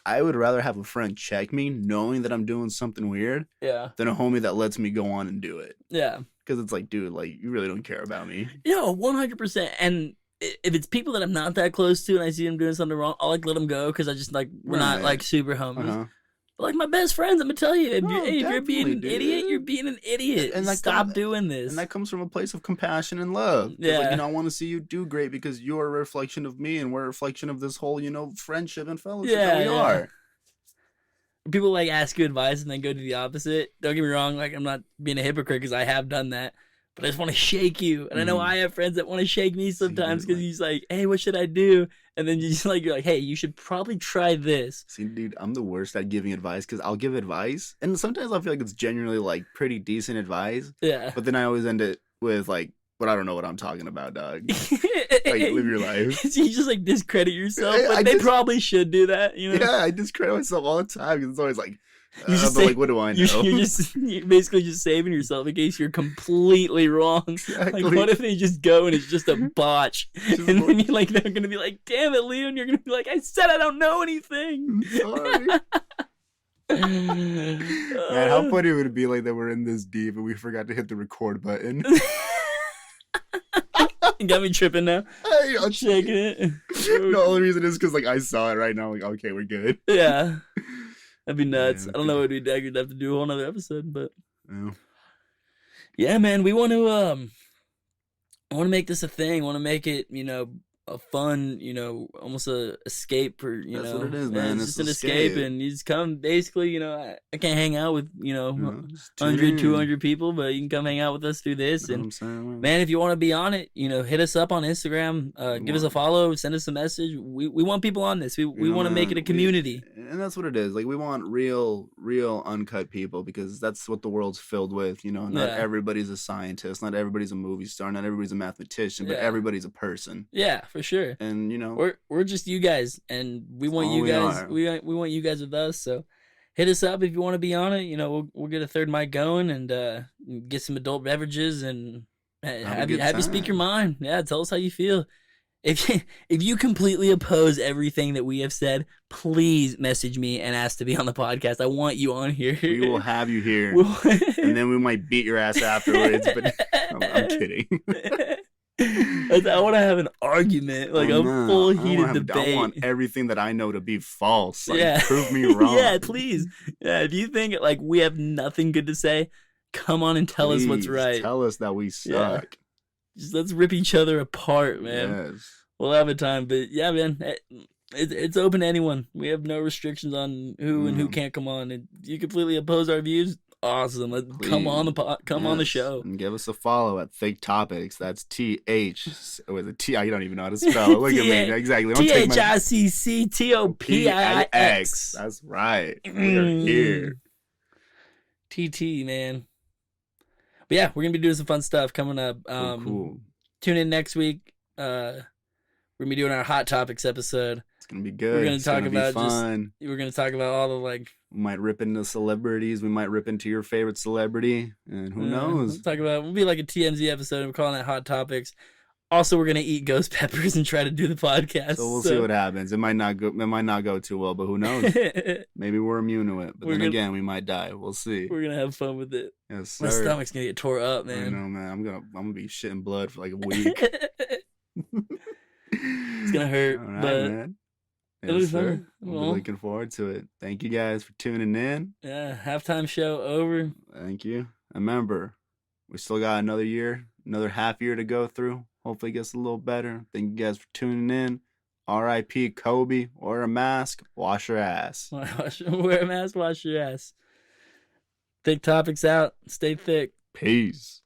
Speaker 2: I would rather have a friend check me knowing that I'm doing something weird than a homie that lets me go on and do it.
Speaker 1: Yeah.
Speaker 2: Because it's like, dude, like, you really don't care about me.
Speaker 1: Yeah, 100%. And if it's people that I'm not that close to and I see them doing something wrong, I'll, like, let them go because I just, like, we're not, like, super homies. Like my best friends, I'm gonna tell you, if you're being an idiot, you're being an idiot. And stop doing this.
Speaker 2: And that comes from a place of compassion and love.
Speaker 1: Yeah.
Speaker 2: Like, I want to see you do great because you're a reflection of me, and we're a reflection of this whole, friendship and fellowship that we are.
Speaker 1: People like ask you advice and then go to the opposite. Don't get me wrong, like I'm not being a hypocrite because I have done that. But I just want to shake you. And I know I have friends that want to shake me sometimes because he's like, hey, what should I do? And then you're like, hey, you should probably try this.
Speaker 2: See, dude, I'm the worst at giving advice because I'll give advice. And sometimes I feel like it's genuinely like pretty decent advice.
Speaker 1: Yeah.
Speaker 2: But then I always end it with like, but I don't know what I'm talking about, dog. Like, live your life.
Speaker 1: You just like discredit yourself. But they probably should do that,
Speaker 2: Yeah, I discredit myself all the time because it's always like, but like, what do I know?
Speaker 1: You're basically just saving yourself in case you're completely wrong.
Speaker 2: Exactly.
Speaker 1: Like, what if they just go and it's just a botch? And then you're like, they're gonna be like, damn it, Leon. You're gonna be like, I said I don't know anything.
Speaker 2: I'm sorry. Man, how funny would it be like that we're in this deep and we forgot to hit the record button?
Speaker 1: You got me tripping now.
Speaker 2: Hey, I'm
Speaker 1: shaking it.
Speaker 2: The only reason is because like I saw it right now. Like, okay, we're good.
Speaker 1: Yeah. That'd be nuts. I don't know what we'd have to do a whole nother episode, but yeah, man, we want to make this a thing. Want to make it, a fun, almost a escape for,
Speaker 2: That's what it is, man.
Speaker 1: it's
Speaker 2: It's
Speaker 1: just an escape, and you just come basically, I can't hang out with,
Speaker 2: just tune
Speaker 1: 100,
Speaker 2: in.
Speaker 1: 200 people, but you can come hang out with us through this.
Speaker 2: You know
Speaker 1: And
Speaker 2: what I'm saying,
Speaker 1: man, if you want to be on it, hit us up on Instagram, give us a follow, send us a message. We want people on this. We want to make it a community.
Speaker 2: And that's what it is. Like, we want real uncut people, because that's what the world's filled with. Not everybody's a scientist, not everybody's a movie star, not everybody's a mathematician, but everybody's a person.
Speaker 1: Yeah, for sure.
Speaker 2: And
Speaker 1: we're just you guys, and we want you guys. We want you guys with us. So hit us up if you want to be on it. We'll get a third mic going, and get some adult beverages, and have you speak your mind. Yeah, tell us how you feel. If you completely oppose everything that we have said, please message me and ask to be on the podcast. I want you on here.
Speaker 2: We will have you here, and then we might beat your ass afterwards. But I'm kidding.
Speaker 1: I want to have an argument, like a full heated debate.
Speaker 2: I want everything that I know to be false. Like, prove me wrong.
Speaker 1: Yeah, please. Yeah, if you think like we have nothing good to say, come on and tell us what's right.
Speaker 2: Tell us that we suck.
Speaker 1: Just let's rip each other apart, man.
Speaker 2: Yes.
Speaker 1: We'll have a time, but yeah, man, it's open to anyone. We have no restrictions on who and who can't come on. And you completely oppose our views, awesome. Come on the show
Speaker 2: and give us a follow at Thicc Topix. That's TH with a T. I don't even know how to spell it. Look at me, exactly.
Speaker 1: THICCTOPIX.
Speaker 2: That's right. We're here.
Speaker 1: TT, man. But yeah, we're gonna be doing some fun stuff coming up.
Speaker 2: Cool.
Speaker 1: Tune in next week. We're gonna be doing our Hot Topics episode.
Speaker 2: It's gonna be good.
Speaker 1: We're gonna talk about
Speaker 2: fun.
Speaker 1: We're gonna talk about all the
Speaker 2: We might rip into celebrities. We might rip into your favorite celebrity, and who knows?
Speaker 1: We'll be like a TMZ episode. We're calling that Hot Topics. Also, we're gonna eat ghost peppers and try to do the podcast.
Speaker 2: So we'll see what happens. It might not go too well, but who knows? Maybe we're immune to it. But again, we might die. We'll see.
Speaker 1: We're gonna have fun with it.
Speaker 2: Yes, sir.
Speaker 1: My stomach's gonna get tore up, man.
Speaker 2: I know, man. I'm gonna be shitting blood for like a week.
Speaker 1: It's gonna hurt,
Speaker 2: all right,
Speaker 1: but
Speaker 2: man.
Speaker 1: It'll be
Speaker 2: Yes, sir.
Speaker 1: fun.
Speaker 2: We'll be looking forward to it. Thank you guys for tuning in.
Speaker 1: Yeah, halftime show over.
Speaker 2: Thank you. Remember, we still got another year, another half year to go through. Hopefully it gets a little better. Thank you guys for tuning in. R.I.P. Kobe. Wear a mask. Wash your ass.
Speaker 1: Wear a mask. Wash your ass. Thicc Topix out. Stay thick.
Speaker 2: Peace.